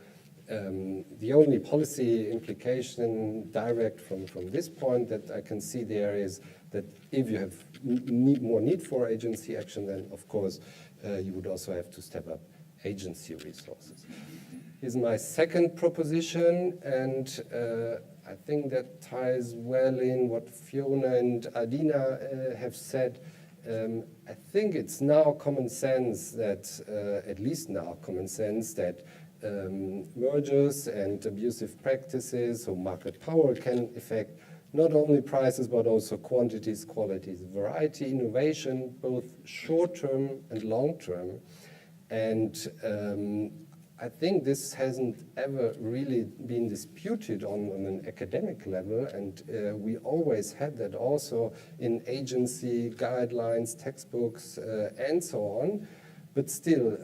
[SPEAKER 6] the only policy implication direct from this point that I can see there is that if you have more need for agency action, then of course you would also have to step up agency resources. is my second proposition, and I think that ties well in what Fiona and Adina have said. I think it's now common sense that, at least now common sense, that mergers and abusive practices or market power can affect not only prices but also quantities, qualities, variety, innovation, both short-term and long-term. And I think this hasn't ever really been disputed on an academic level, and we always had that also in agency guidelines, textbooks, and so on. But still,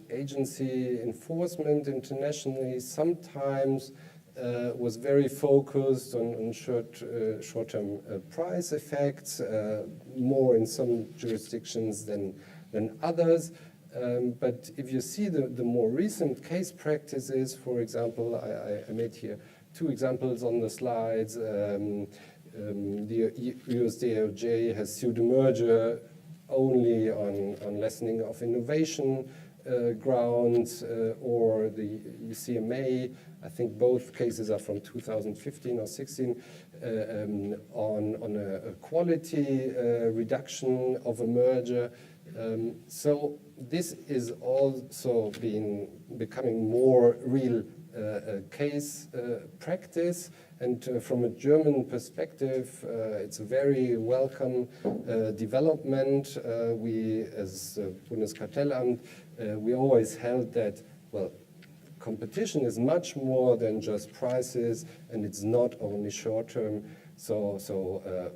[SPEAKER 6] agency enforcement internationally sometimes was very focused on short-term price effects, more in some jurisdictions than others. But if you see the more recent case practices, for example, I made here two examples on the slides. The US DOJ has sued a merger only on lessening of innovation grounds, or the UCMA, I think both cases are from 2015 or 16, on a quality reduction of a merger. So this is also becoming more real case practice, and from a German perspective, it's a very welcome development. We, as Bundeskartellamt, we always held that, well, competition is much more than just prices, and it's not only short-term, so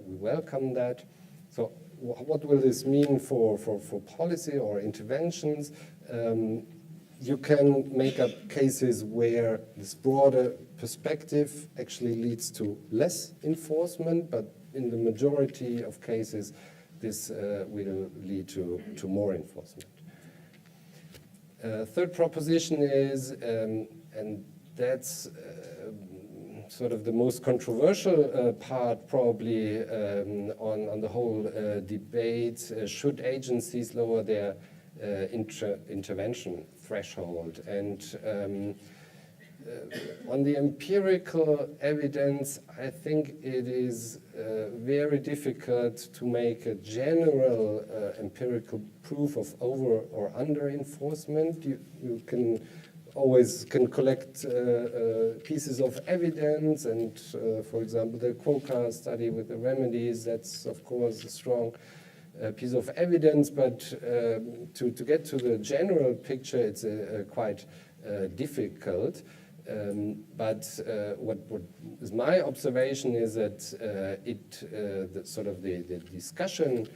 [SPEAKER 6] we welcome that. So what will this mean for policy or interventions? You can make up cases where this broader perspective actually leads to less enforcement, but in the majority of cases, this will lead to more enforcement. Third proposition is, and that's sort of the most controversial part probably on the whole debate, should agencies lower their intervention threshold? And on the empirical evidence, I think it is very difficult to make a general empirical proof of over or under enforcement. You can always collect pieces of evidence, and for example, the Quokka study with the remedies, that's of course a strong piece of evidence, but to get to the general picture, it's quite difficult. But what is my observation is that the discussion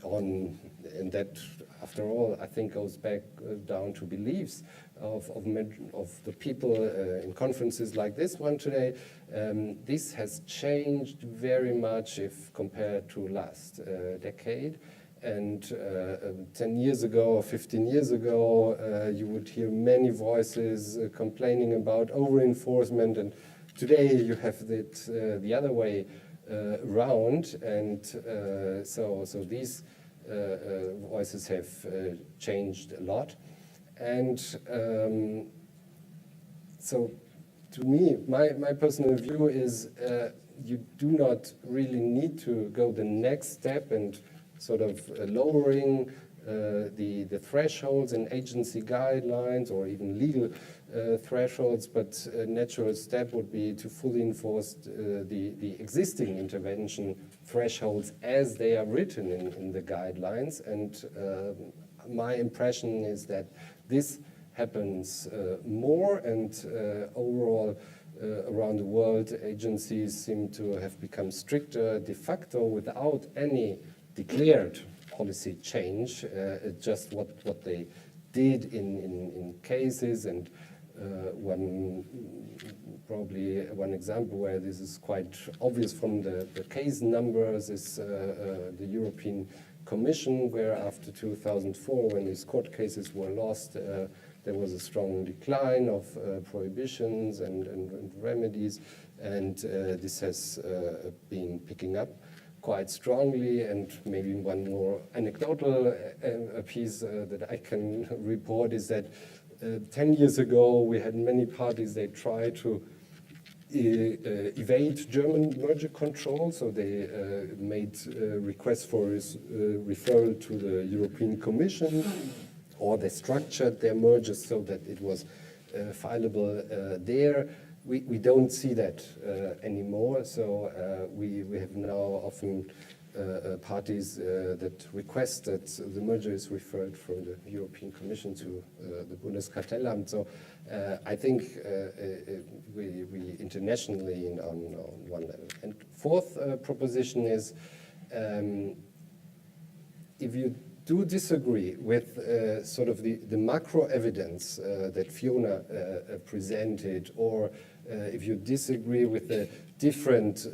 [SPEAKER 6] on, and that after all I think goes back down to beliefs of the people in conferences like this one today. This has changed very much if compared to last decade. And 10 years ago or 15 years ago, you would hear many voices complaining about over-enforcement, and today you have it the other way around. And so these voices have changed a lot. And so to me, my personal view is you do not really need to go the next step and sort of lowering the thresholds in agency guidelines or even legal thresholds, but a natural step would be to fully enforce the existing intervention thresholds as they are written in the guidelines. And my impression is that this happens more, and overall around the world, agencies seem to have become stricter de facto without any declared policy change, just what they did in cases. And probably one example where this is quite obvious from the case numbers is the European Commission, where after 2004, when these court cases were lost, there was a strong decline of prohibitions and remedies, and this has been picking up quite strongly. And maybe one more anecdotal piece that I can report is that 10 years ago, we had many parties, they tried to evade German merger control, so they made requests for referral to the European Commission, or they structured their mergers so that it was fileable there. We don't see that anymore, so we have now often parties that request that the merger is referred from the European Commission to the Bundeskartellamt. So I think we internationally on one level. And fourth proposition is if you do disagree with sort of the macro evidence that Fiona presented, or if you disagree with the different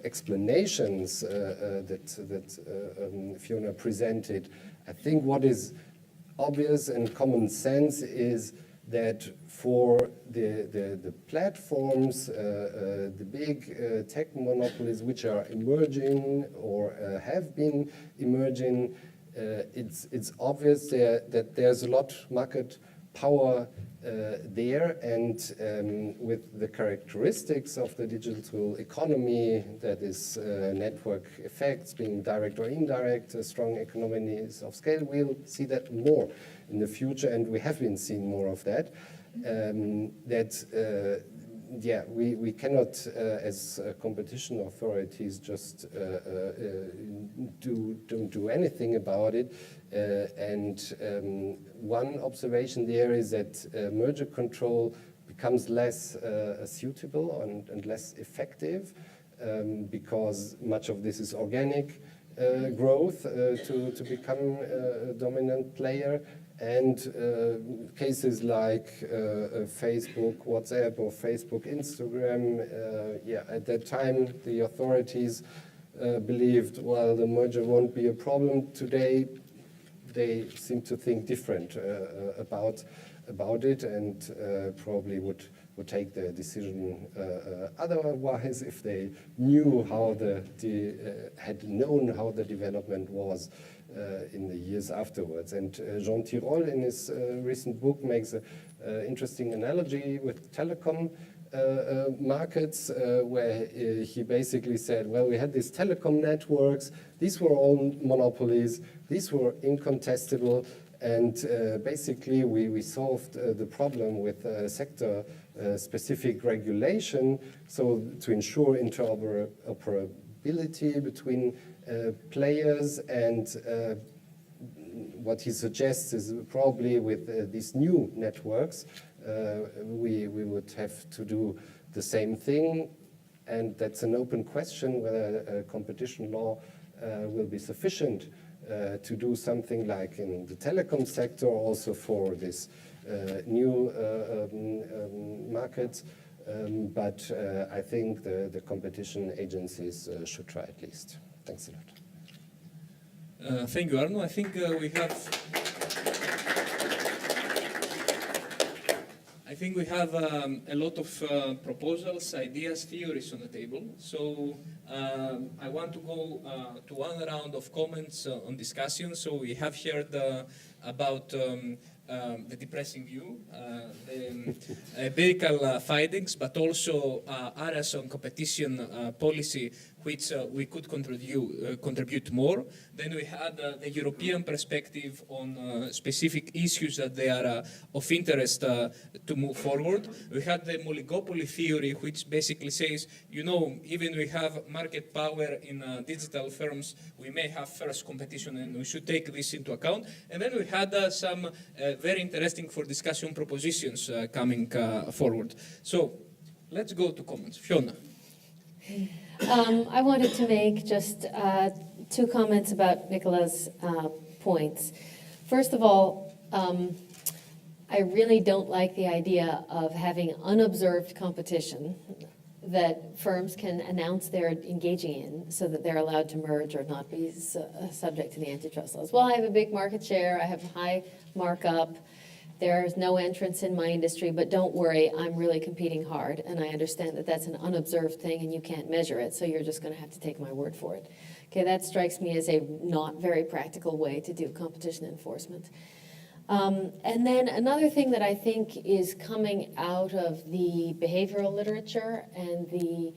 [SPEAKER 6] explanations that Fiona presented, I think what is obvious and common sense is that for the platforms, the big tech monopolies which are emerging or have been emerging, it's obvious that there's a lot market power there, and with the characteristics of the digital economy, that is network effects being direct or indirect, strong economies of scale, we'll see that more in the future, and we have been seeing more of that. We cannot, as competition authorities, just don't do anything about it. One observation there is that merger control becomes less suitable and less effective because much of this is organic growth to become a dominant player. And cases like Facebook, WhatsApp, or Facebook, Instagram, at that time the authorities believed, well, the merger won't be a problem. Today they seem to think different about it, and probably would take the decision otherwise if they knew how had known how the development was in the years afterwards. And Jean Tirole, in his recent book, makes an interesting analogy with telecom markets, where he basically said, well, we had these telecom networks, these were all monopolies, these were incontestable, and basically we solved the problem with sector-specific regulation, so to ensure interoperability between players. And what he suggests is probably with these new networks, we would have to do the same thing, and that's an open question whether competition law will be sufficient to do something like in the telecom sector, also for this new markets. But I think the competition agencies should try at least. Thanks a lot.
[SPEAKER 1] Thank you, Arno. I think we have a lot of proposals, ideas, theories on the table. So I want to go to one round of comments on discussion. So we have heard about the depressing view, the empirical findings, but also areas on competition policy which we could contribute more. Then we had the European perspective on specific issues that they are of interest to move forward. We had the oligopoly theory, which basically says, even we have market power in digital firms, we may have first competition, and we should take this into account. And then we had some very interesting for discussion propositions coming forward. So let's go to comments. Fiona.
[SPEAKER 2] I wanted to make just two comments about Nicolas' points. First of all, I really don't like the idea of having unobserved competition that firms can announce they're engaging in so that they're allowed to merge or not be subject to the antitrust laws. Well, I have a big market share, I have high markup, there's no entrance in my industry, but don't worry, I'm really competing hard, and I understand that that's an unobserved thing and you can't measure it, so you're just going to have to take my word for it. Okay, that strikes me as a not very practical way to do competition enforcement. And then another thing that I think is coming out of the behavioral literature and the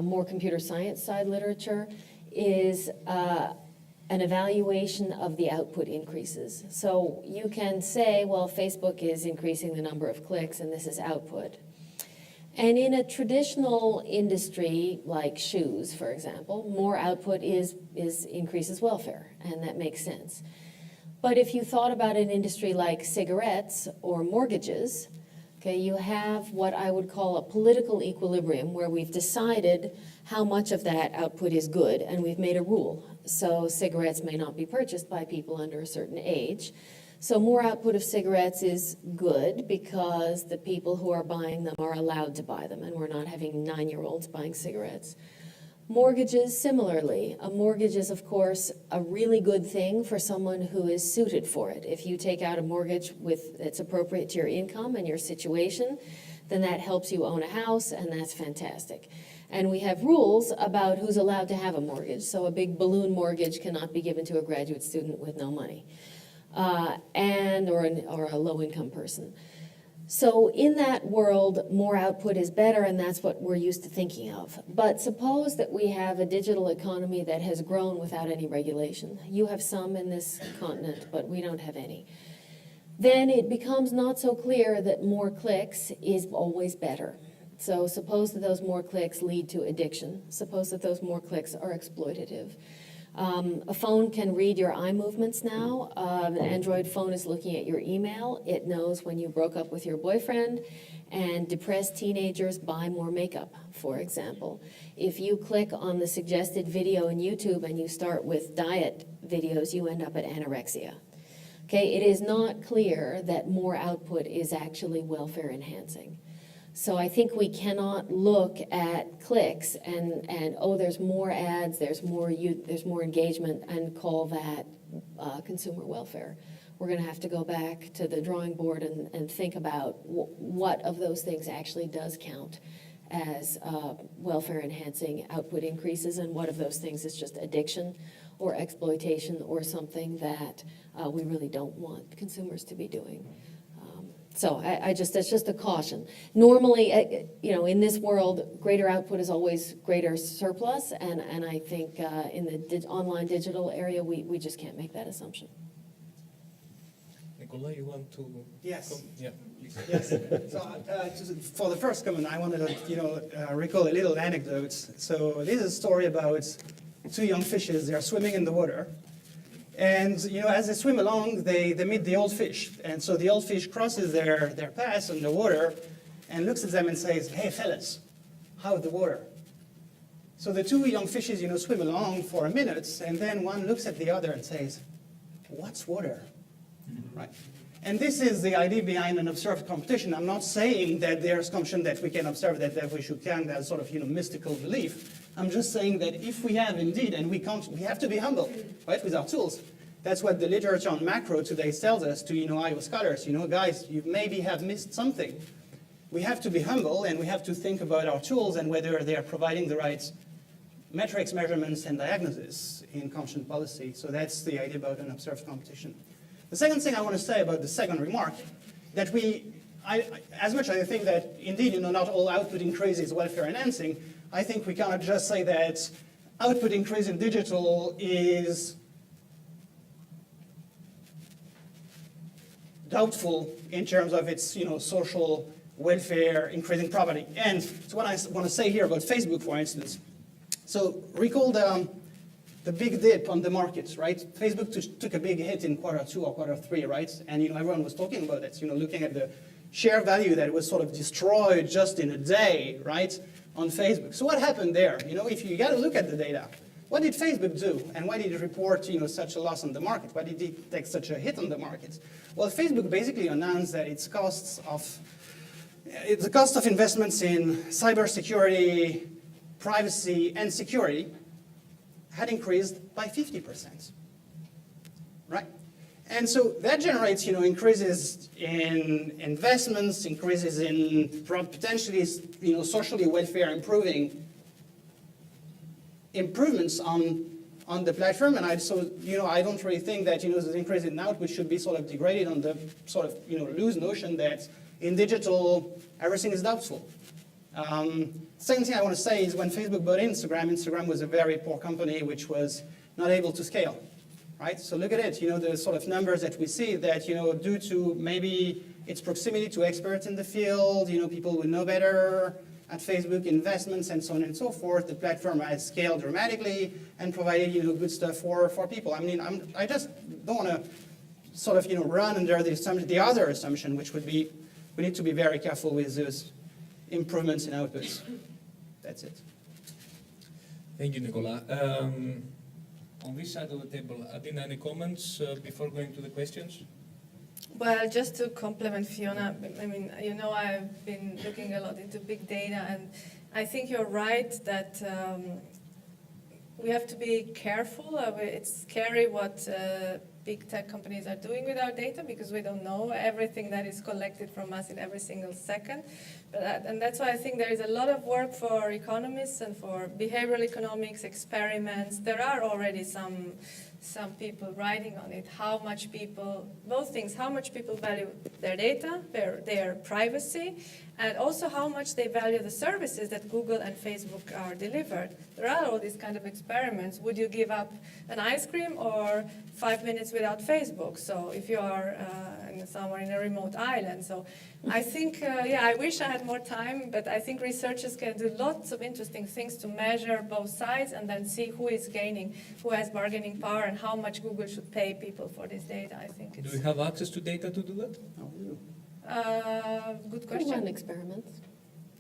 [SPEAKER 2] more computer science side literature is an evaluation of the output increases. So you can say, well, Facebook is increasing the number of clicks and this is output. And in a traditional industry like shoes, for example, more output increases welfare, and that makes sense. But if you thought about an industry like cigarettes or mortgages, okay, you have what I would call a political equilibrium where we've decided how much of that output is good, and we've made a rule. So cigarettes may not be purchased by people under a certain age. So more output of cigarettes is good because the people who are buying them are allowed to buy them, and we're not having 9-year-olds buying cigarettes. Mortgages, similarly. A mortgage is, of course, a really good thing for someone who is suited for it. If you take out a mortgage that's appropriate to your income and your situation, then that helps you own a house, and that's fantastic. And we have rules about who's allowed to have a mortgage. So a big balloon mortgage cannot be given to a graduate student with no money, or a low-income person. So in that world, more output is better, and that's what we're used to thinking of. But suppose that we have a digital economy that has grown without any regulation. You have some in this continent, but we don't have any. Then it becomes not so clear that more clicks is always better. So suppose that those more clicks lead to addiction. Suppose that those more clicks are exploitative. A phone can read your eye movements now. An Android phone is looking at your email. It knows when you broke up with your boyfriend, and depressed teenagers buy more makeup, for example. If you click on the suggested video in YouTube and you start with diet videos, you end up at anorexia. Okay, it is not clear that more output is actually welfare enhancing. So I think we cannot look at clicks and oh, there's more ads, there's more engagement, and call that consumer welfare. We're going to have to go back to the drawing board and think about what of those things actually does count as welfare enhancing output increases, and what of those things is just addiction or exploitation or something that we really don't want consumers to be doing. So that's just a caution. Normally, in this world, greater output is always greater surplus, and I think in the online digital area, we just can't make that assumption.
[SPEAKER 1] Nicolas, you want to?
[SPEAKER 4] Yes.
[SPEAKER 1] Yeah, please.
[SPEAKER 4] Yes. So for the first comment, I wanted to recall a little anecdote. So this is a story about two young fishes. They are swimming in the water. And as they swim along, they meet the old fish. And so the old fish crosses their path in the water and looks at them and says, "Hey, fellas, how's the water?" So the two young fishes, swim along for a minute, and then one looks at the other and says, "What's water?" Right? And this is the idea behind an observed competition. I'm not saying that there's assumption that we can observe that we should count as sort of mystical belief. I'm just saying that if we have indeed, and we have to be humble, right, with our tools. That's what the literature on macro today tells us to IO scholars. Guys, you maybe have missed something. We have to be humble, and we have to think about our tools and whether they are providing the right metrics, measurements, and diagnosis in competition policy. So that's the idea about an observed competition. The second thing I want to say about the second remark, that as much as I think that indeed, not all output increase is welfare enhancing, I think we cannot just say that output increase in digital is doubtful in terms of its social welfare, increasing property. And so what I want to say here about Facebook, for instance. So recall the big dip on the markets, right? Facebook took a big hit in Q2 or Q3, right? And everyone was talking about it, looking at the share value that was sort of destroyed just in a day, right, on Facebook. So what happened there? If you got to look at the data, what did Facebook do? And why did it report such a loss on the market? Why did it take such a hit on the market? Well, Facebook basically announced that the cost of investments in cybersecurity, privacy, and security had increased by 50%, right? And so that generates, increases in investments, increases in potentially, socially welfare improving improvements on on the platform, and I don't really think that the increase in output should be sort of degraded on the sort of loose notion that in digital everything is doubtful. Second thing I want to say is when Facebook bought Instagram was a very poor company which was not able to scale, right? So look at it, the sort of numbers that we see that due to maybe its proximity to experts in the field, people who know better at Facebook, investments and so on and so forth, the platform has scaled dramatically and provided good stuff for people. I mean, I just don't want to sort of run under the other assumption, which would be we need to be very careful with those improvements in outputs. That's it.
[SPEAKER 1] Thank you, Nicolas. On this side of the table, Adina, any comments before going to the questions?
[SPEAKER 3] Well, just to complement Fiona, I mean, I've been looking a lot into big data, and I think you're right that we have to be careful. It's scary what big tech companies are doing with our data because we don't know everything that is collected from us in every single second. And that's why I think there is a lot of work for economists and for behavioral economics experiments. There are already some people writing on it, how much people value their data, their privacy, and also how much they value the services that Google and Facebook are delivered. There are all these kind of experiments. Would you give up an ice cream or 5 minutes without Facebook? So if you are somewhere in a remote island. So I think, I wish I had more time, but I think researchers can do lots of interesting things to measure both sides and then see who is gaining, who has bargaining power, and how much Google should pay people for this data. I think it's...
[SPEAKER 1] Do we have access to data to do that?
[SPEAKER 3] Good
[SPEAKER 2] We run
[SPEAKER 3] question.
[SPEAKER 2] experiments.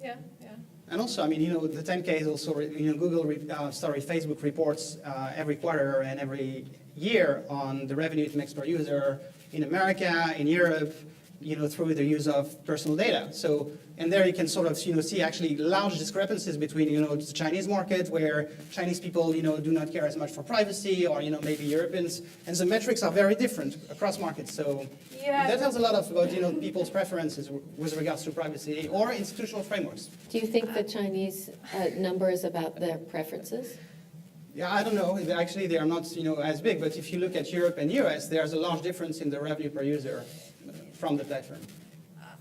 [SPEAKER 3] Yeah.
[SPEAKER 4] And also, I mean, the 10K is also, Facebook reports every quarter and every year on the revenue it makes per user in America, in Europe, through the use of personal data. So, and there you can sort of, see actually large discrepancies between, the Chinese market where Chinese people, do not care as much for privacy, or, maybe Europeans, and the metrics are very different across markets. So that tells a lot about, people's preferences with regards to privacy or institutional frameworks.
[SPEAKER 2] Do you think the Chinese number is about their preferences?
[SPEAKER 4] Yeah, I don't know. Actually, they are not, as big. But if you look at Europe and US, there's a large difference in the revenue per user from the platform.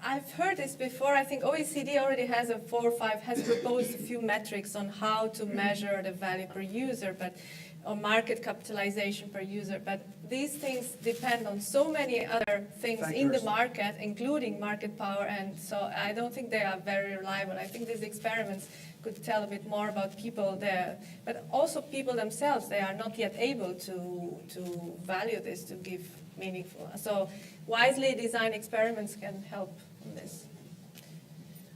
[SPEAKER 3] I've heard this before. I think OECD already has has proposed a few metrics on how to measure the value per user, or market capitalization per user. But these things depend on so many other things in the market, including market power, and so I don't think they are very reliable. I think these experiments could tell a bit more about people there, but also people themselves. They are not yet able to value this, to give meaningful. So wisely designed experiments can help in this.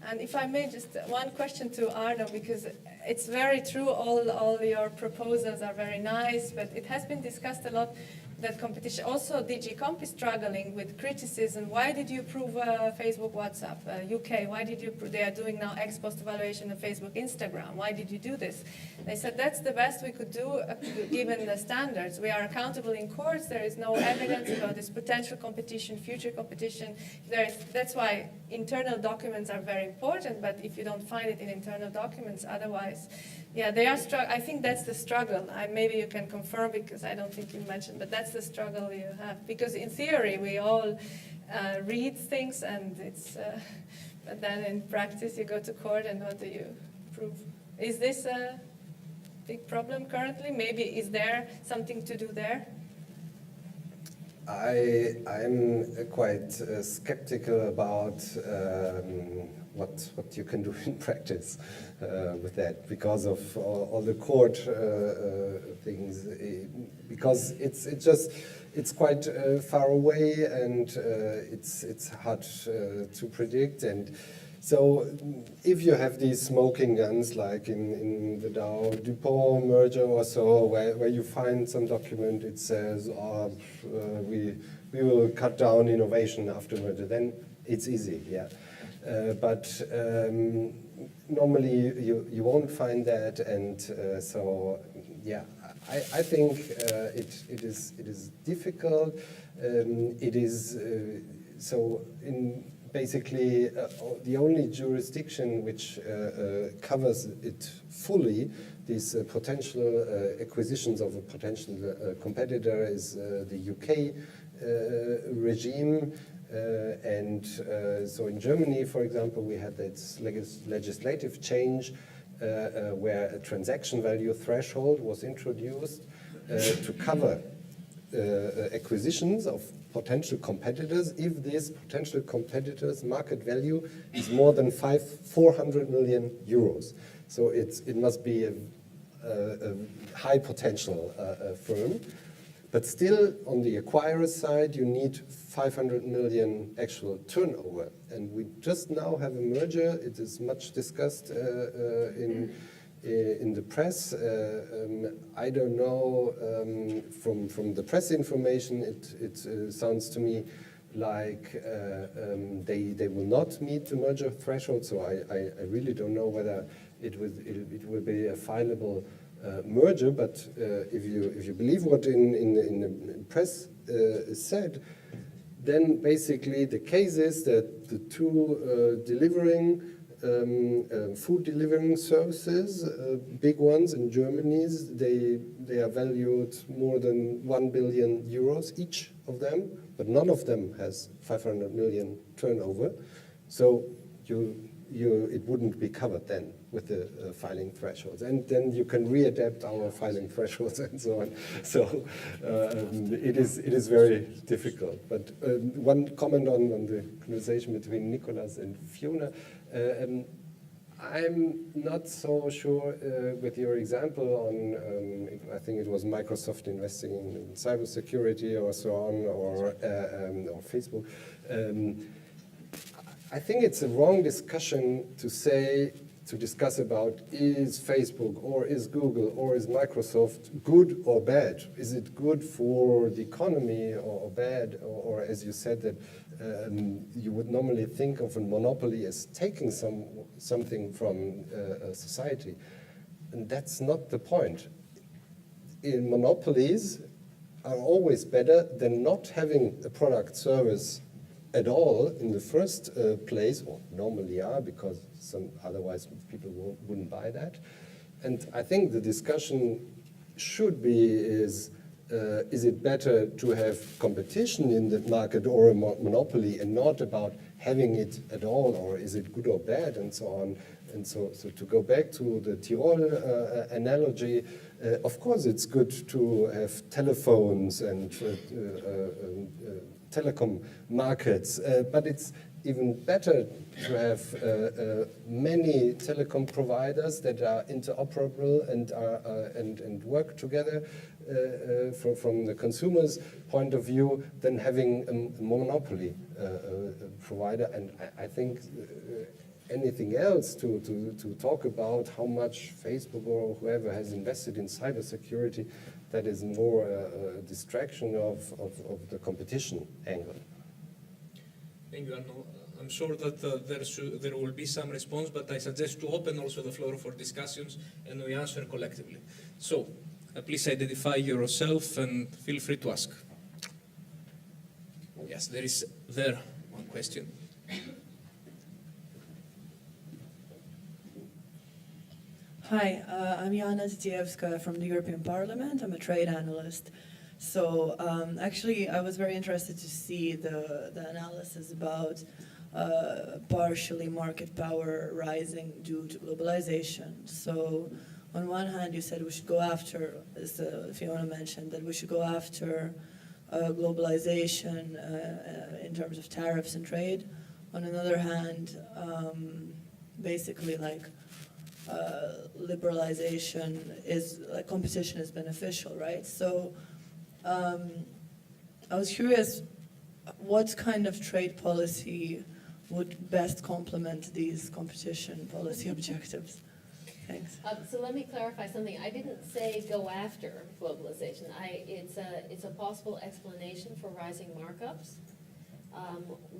[SPEAKER 3] And if I may, just one question to Arno, because it's very true, all your proposals are very nice, but it has been discussed a lot that competition, also DG Comp is struggling with criticism. Why did you approve Facebook, WhatsApp, UK? Why did you they are doing now ex post evaluation of Facebook, Instagram. Why did you do this? They said that's the best we could do given the standards. We are accountable in courts. There is no evidence about this potential competition, future competition. That's why internal documents are very important, but if you don't find it in internal documents, otherwise, yeah, they are I think that's the struggle. Maybe you can confirm, because I don't think you mentioned, but that's the struggle you have. Because in theory, we all read things, and it's, but then in practice, you go to court, and what do you prove? Is this a big problem currently? Maybe is there something to do there?
[SPEAKER 6] I'm quite skeptical about what you can do in practice with that, because of all the court things. Because it's quite far away, and it's hard to predict. And so, if you have these smoking guns, like in the Dow DuPont merger or so, where you find some document, it says, we will cut down innovation after merger, then it's easy, yeah. But normally you won't find that, and so yeah, I think it is difficult. It is so in basically the only jurisdiction which covers it fully, these potential acquisitions of a potential competitor, is the UK regime. So in Germany, for example, we had this legislative change where a transaction value threshold was introduced to cover acquisitions of potential competitors if these potential competitors' market value is more than 400 million euros. So it must be a high potential firm. But still, on the acquirer side, you need 500 million actual turnover. And we just now have a merger. It is much discussed in the press. I don't know, from the press information, it sounds to me like they will not meet the merger threshold. So I really don't know whether it will be a fileable merger, but if you believe what in the press is said, then basically the case is that the two delivering food delivering services, big ones in Germany, they are valued more than 1 billion euros each of them, but none of them has 500 million turnover. So it wouldn't be covered then with the filing thresholds. And then you can readapt our filing thresholds and so on. So it is very difficult. But one comment on the conversation between Nicolas and Fiona. I'm not so sure with your example on, I think it was Microsoft investing in cybersecurity or so on, or Facebook. I think it's a wrong discussion to discuss about is Facebook or is Google or is Microsoft good or bad? Is it good for the economy or bad? Or as you said, that you would normally think of a monopoly as taking something from society. And that's not the point. Monopolies are always better than not having a product service at all in the first place, or normally are, because otherwise people wouldn't buy that. And I think the discussion should be is it better to have competition in the market or a monopoly, and not about having it at all, or is it good or bad, and so on. And so to go back to the Tyrol analogy, of course it's good to have telephones and telecom markets, but it's even better to have many telecom providers that are interoperable and work together from the consumer's point of view than having a monopoly provider. And I think anything else to talk about how much Facebook or whoever has invested in cybersecurity, that is more a distraction of the competition angle.
[SPEAKER 1] Thank you, Arno. I'm sure that there will be some response, but I suggest to open also the floor for discussions and we answer collectively. So, please identify yourself and feel free to ask. Yes, there is one question.
[SPEAKER 7] Hi, I'm Yana Zitievska from the European Parliament. I'm a trade analyst. So actually, I was very interested to see the analysis about partially market power rising due to globalization. So on one hand, you said we should go after, as Fiona mentioned, that we should go after globalization in terms of tariffs and trade. On another hand, basically like liberalization is, like, competition is beneficial, right? So I was curious, what kind of trade policy would best complement these competition policy objectives? Thanks.
[SPEAKER 5] So let me clarify something. I didn't say go after globalization. It's a possible explanation for rising markups.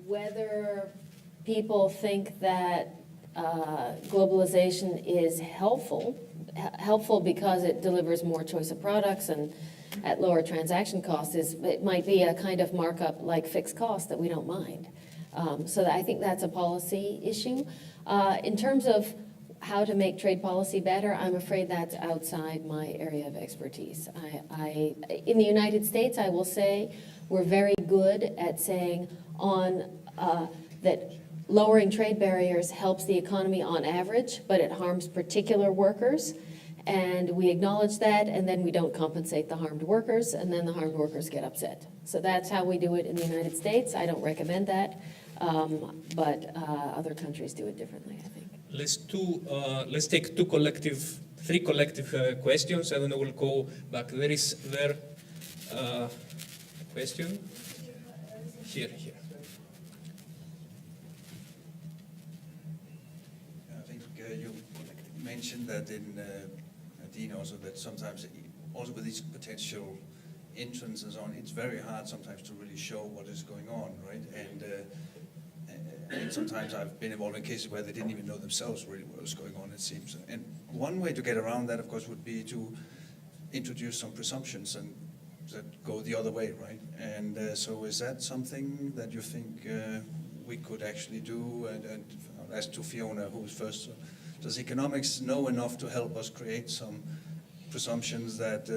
[SPEAKER 2] Whether people think that globalization is helpful because it delivers more choice of products and at lower transaction costs, it might be a kind of markup like fixed cost that we don't mind. So I think that's a policy issue. In terms of how to make trade policy better, I'm afraid that's outside my area of expertise. In the United States, I will say we're very good at saying that lowering trade barriers helps the economy on average, but it harms particular workers. And we acknowledge that, and then we don't compensate the harmed workers, and then the harmed workers get upset. So that's how we do it in the United States. I don't recommend that, but other countries do it differently, I think.
[SPEAKER 1] Let's take three collective questions, and then we'll go back. There is question here.
[SPEAKER 8] I think you mentioned that in Adina also, that sometimes also with these potential entrants and so on, it's very hard sometimes to really show what is going on, right? And sometimes I've been involved in cases where they didn't even know themselves really what was going on, it seems. And one way to get around that, of course, would be to introduce some presumptions and that go the other way, right? And so is that something that you think we could actually do? And as to Fiona, who's first, does economics know enough to help us create some presumptions that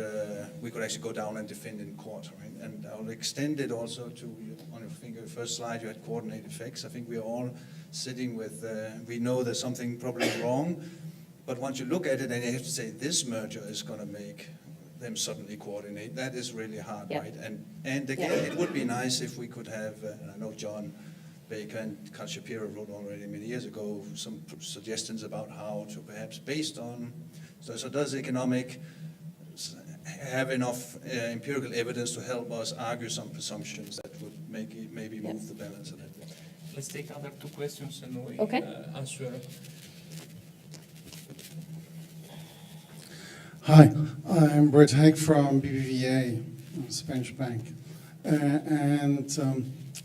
[SPEAKER 8] we could actually go down and defend in court, right? And I'll extend it also to, on your first slide, you had coordinate effects. I think we are all sitting with, we know there's something probably wrong, but once you look at it and you have to say, this merger is going to make them suddenly coordinate, that is really hard,
[SPEAKER 2] Yep.
[SPEAKER 8] right? And again, it would be nice if we could have, and I know John Baker and Carl Shapiro wrote already many years ago some suggestions about how to perhaps based on, so does economic have enough empirical evidence to help us argue some presumptions that would make it maybe move the balance a little bit?
[SPEAKER 1] Let's take other two questions and we answer.
[SPEAKER 9] Hi, I'm Brett Haig from BBVA, a Spanish bank. And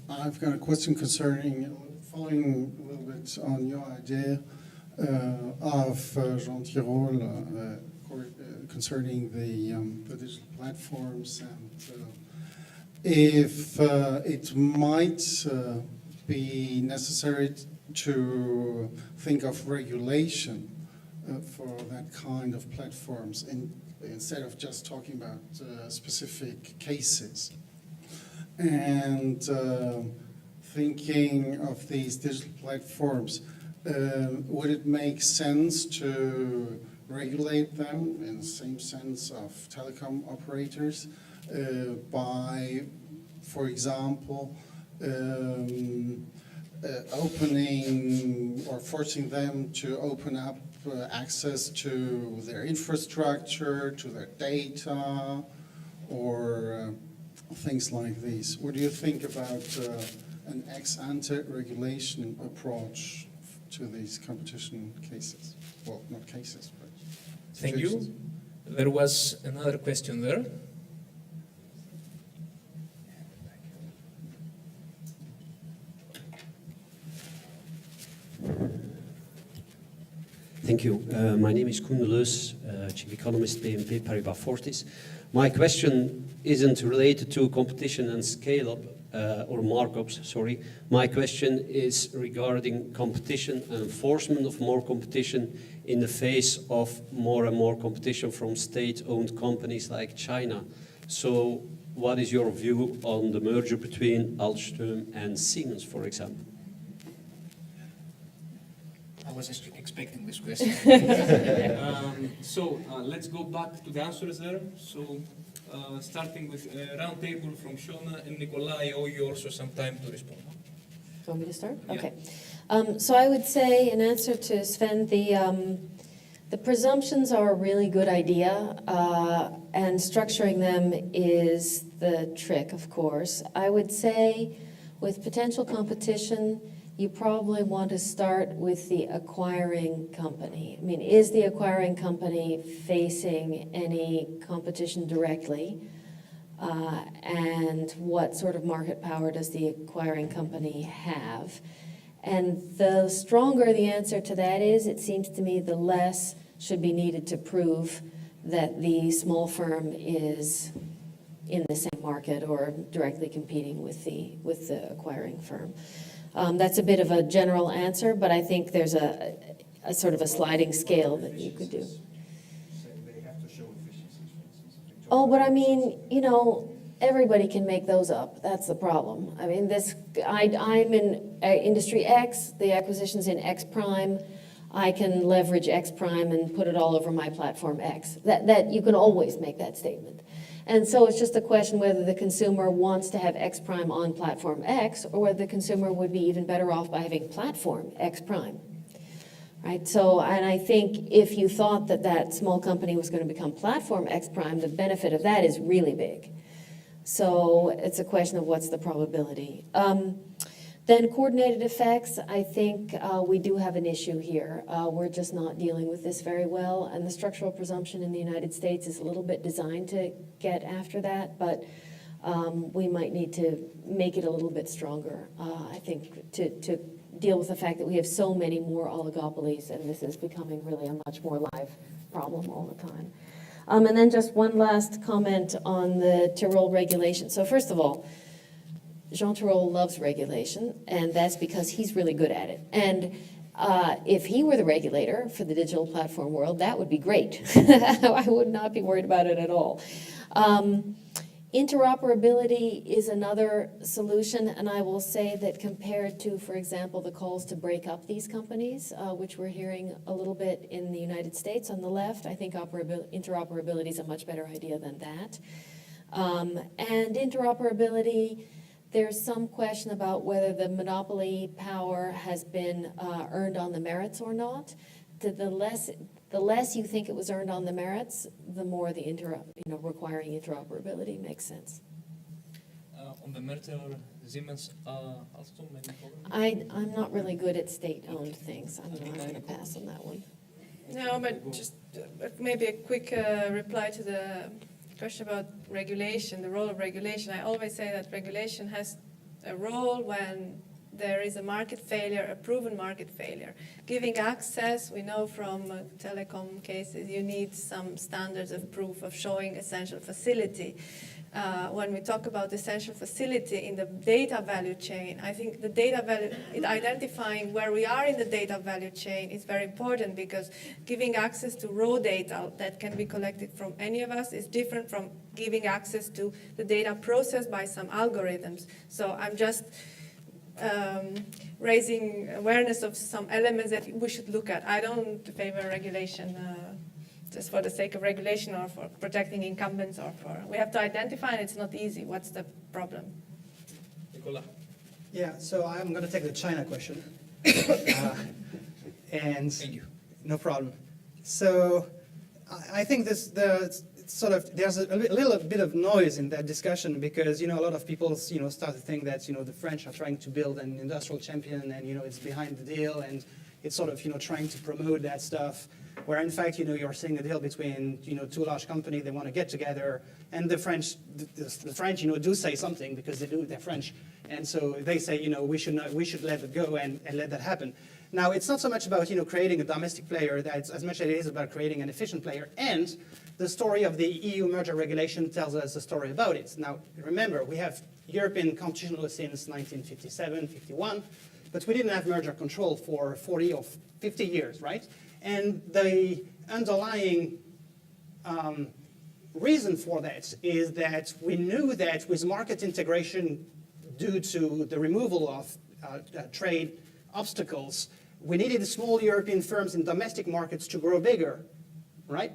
[SPEAKER 9] I've got a question concerning, following a little bit on your idea of Jean Tirole concerning the digital platforms, and if it might be necessary to think of regulation for that kind of platforms instead of just talking about specific cases. And thinking of these digital platforms, would it make sense to regulate them in the same sense of telecom operators by, for example, opening or forcing them to open up access to their infrastructure, to their data, or things like these? What do you think about an ex-ante regulation approach to these competition cases? Well, not cases, but
[SPEAKER 1] Thank
[SPEAKER 9] situations.
[SPEAKER 1] you. There was another question there.
[SPEAKER 10] Thank you. My name is Koen de Leus, Chief Economist, BNP Paribas Fortis. My question isn't related to competition and scale-up, or markups, sorry. My question is regarding competition and enforcement of more competition in the face of more and more competition from state-owned companies like China. So what is your view on the merger between Alstom and Siemens, for example?
[SPEAKER 1] I was expecting this question. Let's go back to the answers there. So starting with round table from Fiona and Nicolas, I owe you also some time to respond.
[SPEAKER 2] Do you want me to start?
[SPEAKER 1] Yeah.
[SPEAKER 2] Okay. So I would say, in answer to Sven, the presumptions are a really good idea, and structuring them is the trick, of course. I would say, with potential competition, you probably want to start with the acquiring company. I mean, is the acquiring company facing any competition directly? And what sort of market power does the acquiring company have? And the stronger the answer to that is, it seems to me the less should be needed to prove that the small firm is in the same market or directly competing with the acquiring firm. That's a bit of a general answer, but I think there's a sort of a sliding scale that you could do.
[SPEAKER 8] They have to show efficiencies, for instance.
[SPEAKER 2] Oh, but I mean, you know, everybody can make those up. That's the problem. I mean, I'm in industry X, the acquisition's in X prime. I can leverage X prime and put it all over my platform X. That you can always make that statement. And so it's just a question whether the consumer wants to have X prime on platform X, or whether the consumer would be even better off by having platform X prime. Right? So, and I think if you thought that that small company was going to become platform X prime, the benefit of that is really big. So it's a question of what's the probability. Then coordinated effects, I think we do have an issue here. We're just not dealing with this very well, and the structural presumption in the United States is a little bit designed to get after that, but we might need to make it a little bit stronger, I think, to deal with the fact that we have so many more oligopolies, and this is becoming really a much more live problem all the time. And then just one last comment on the Tyrol regulation. So first of all, Jean Tirole loves regulation, and that's because he's really good at it. And if he were the regulator for the digital platform world, that would be great. I would not be worried about it at all. Interoperability is another solution, and I will say that compared to, for example, the calls to break up these companies, which we're hearing a little bit in the United States on the left, I think interoperability is a much better idea than that. And interoperability, there's some question about whether the monopoly power has been earned on the merits or not. The less you think it was earned on the merits, the more the requiring interoperability makes sense.
[SPEAKER 1] On the Mertel Siemens Alstom, maybe?
[SPEAKER 2] I'm not really good at state-owned things. I'm going to pass on that one.
[SPEAKER 3] No, but just maybe a quick reply to the question about regulation, the role of regulation. I always say that regulation has a role when there is a market failure, a proven market failure. Giving access, we know from telecom cases, you need some standards of proof of showing essential facility. When we talk about essential facility in the data value chain, I think the data value, identifying where we are in the data value chain is very important, because giving access to raw data that can be collected from any of us is different from giving access to the data processed by some algorithms. So I'm just raising awareness of some elements that we should look at. I don't favor regulation just for the sake of regulation or for protecting incumbents, or we have to identify, and it's not easy. What's the problem?
[SPEAKER 1] Nicolas.
[SPEAKER 4] Yeah, so I'm going to take the China question. And
[SPEAKER 1] Thank you.
[SPEAKER 4] No problem. So I think there's a little bit of noise in that discussion, because a lot of people start to think that the French are trying to build an industrial champion, and it's behind the deal, and it's sort of trying to promote that stuff, where in fact you're seeing a deal between two large companies. They want to get together, and the French do say something, because they're French, and so they say we should let it go and let that happen. Now, it's not so much about creating a domestic player as much as it is about creating an efficient player, and the story of the EU merger regulation tells us a story about it. Now, remember, we have European competition law since 1957, 51, but we didn't have merger control for 40 or 50 years, right? And the underlying reason for that is that we knew that with market integration, due to the removal of trade obstacles, we needed small European firms in domestic markets to grow bigger, right,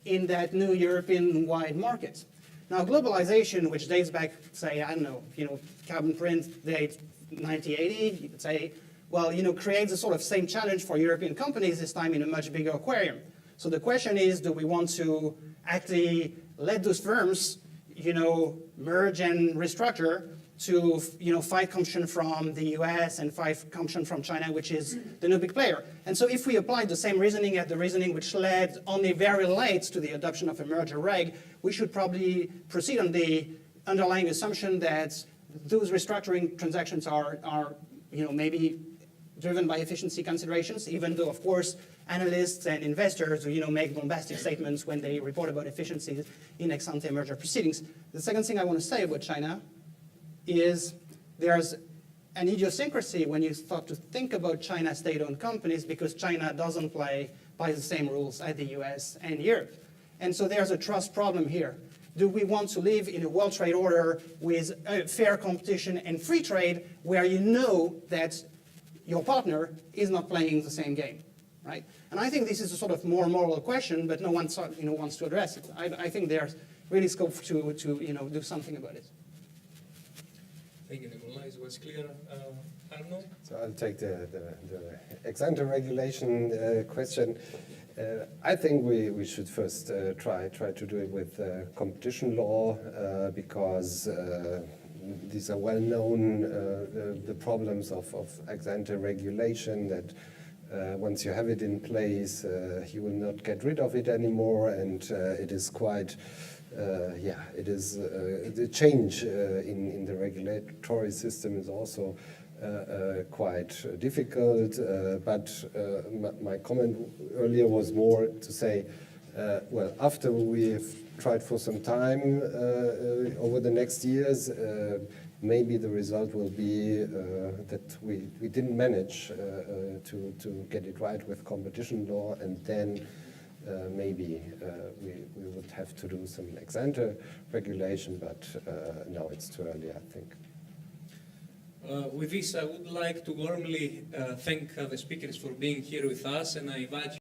[SPEAKER 4] in that new European-wide market. Now, globalization, which dates back, say, I don't know, carbon print dates 1980, you could say, well, creates a sort of same challenge for European companies, this time in a much bigger aquarium. So the question is, do we want to actually let those firms, merge and restructure to, fight competition from the US and fight competition from China, which is the new big player? And so if we applied the same reasoning at the reasoning which led only very late to the adoption of a merger reg, we should probably proceed on the underlying assumption that those restructuring transactions are maybe driven by efficiency considerations, even though, of course, analysts and investors, make bombastic statements when they report about efficiencies in ex-ante merger proceedings. The second thing I want to say about China is there's an idiosyncrasy when you start to think about China's state-owned companies, because China doesn't play by the same rules as the US and Europe. And so there's a trust problem here. Do we want to live in a world trade order with fair competition and free trade where you know that your partner is not playing the same game, right? And I think this is a sort of more moral question, but no one wants to address it. I think there's really scope to do something about it.
[SPEAKER 1] Thank you, Nicolas. It was clear. Arno?
[SPEAKER 6] So I'll take the ex-ante regulation question. I think we should first try to do it with competition law because these are well known, the problems of ex-ante regulation, that once you have it in place, you will not get rid of it anymore, and it is quite, it is the change in the regulatory system is also quite difficult, but my comment earlier was more to say, well, after we've tried for some time over the next years, maybe the result will be that we didn't manage to get it right with competition law, and then maybe we would have to do some ex-ante regulation, but now it's too early, I think.
[SPEAKER 1] With this, I would like to warmly thank the speakers for being here with us, and I invite you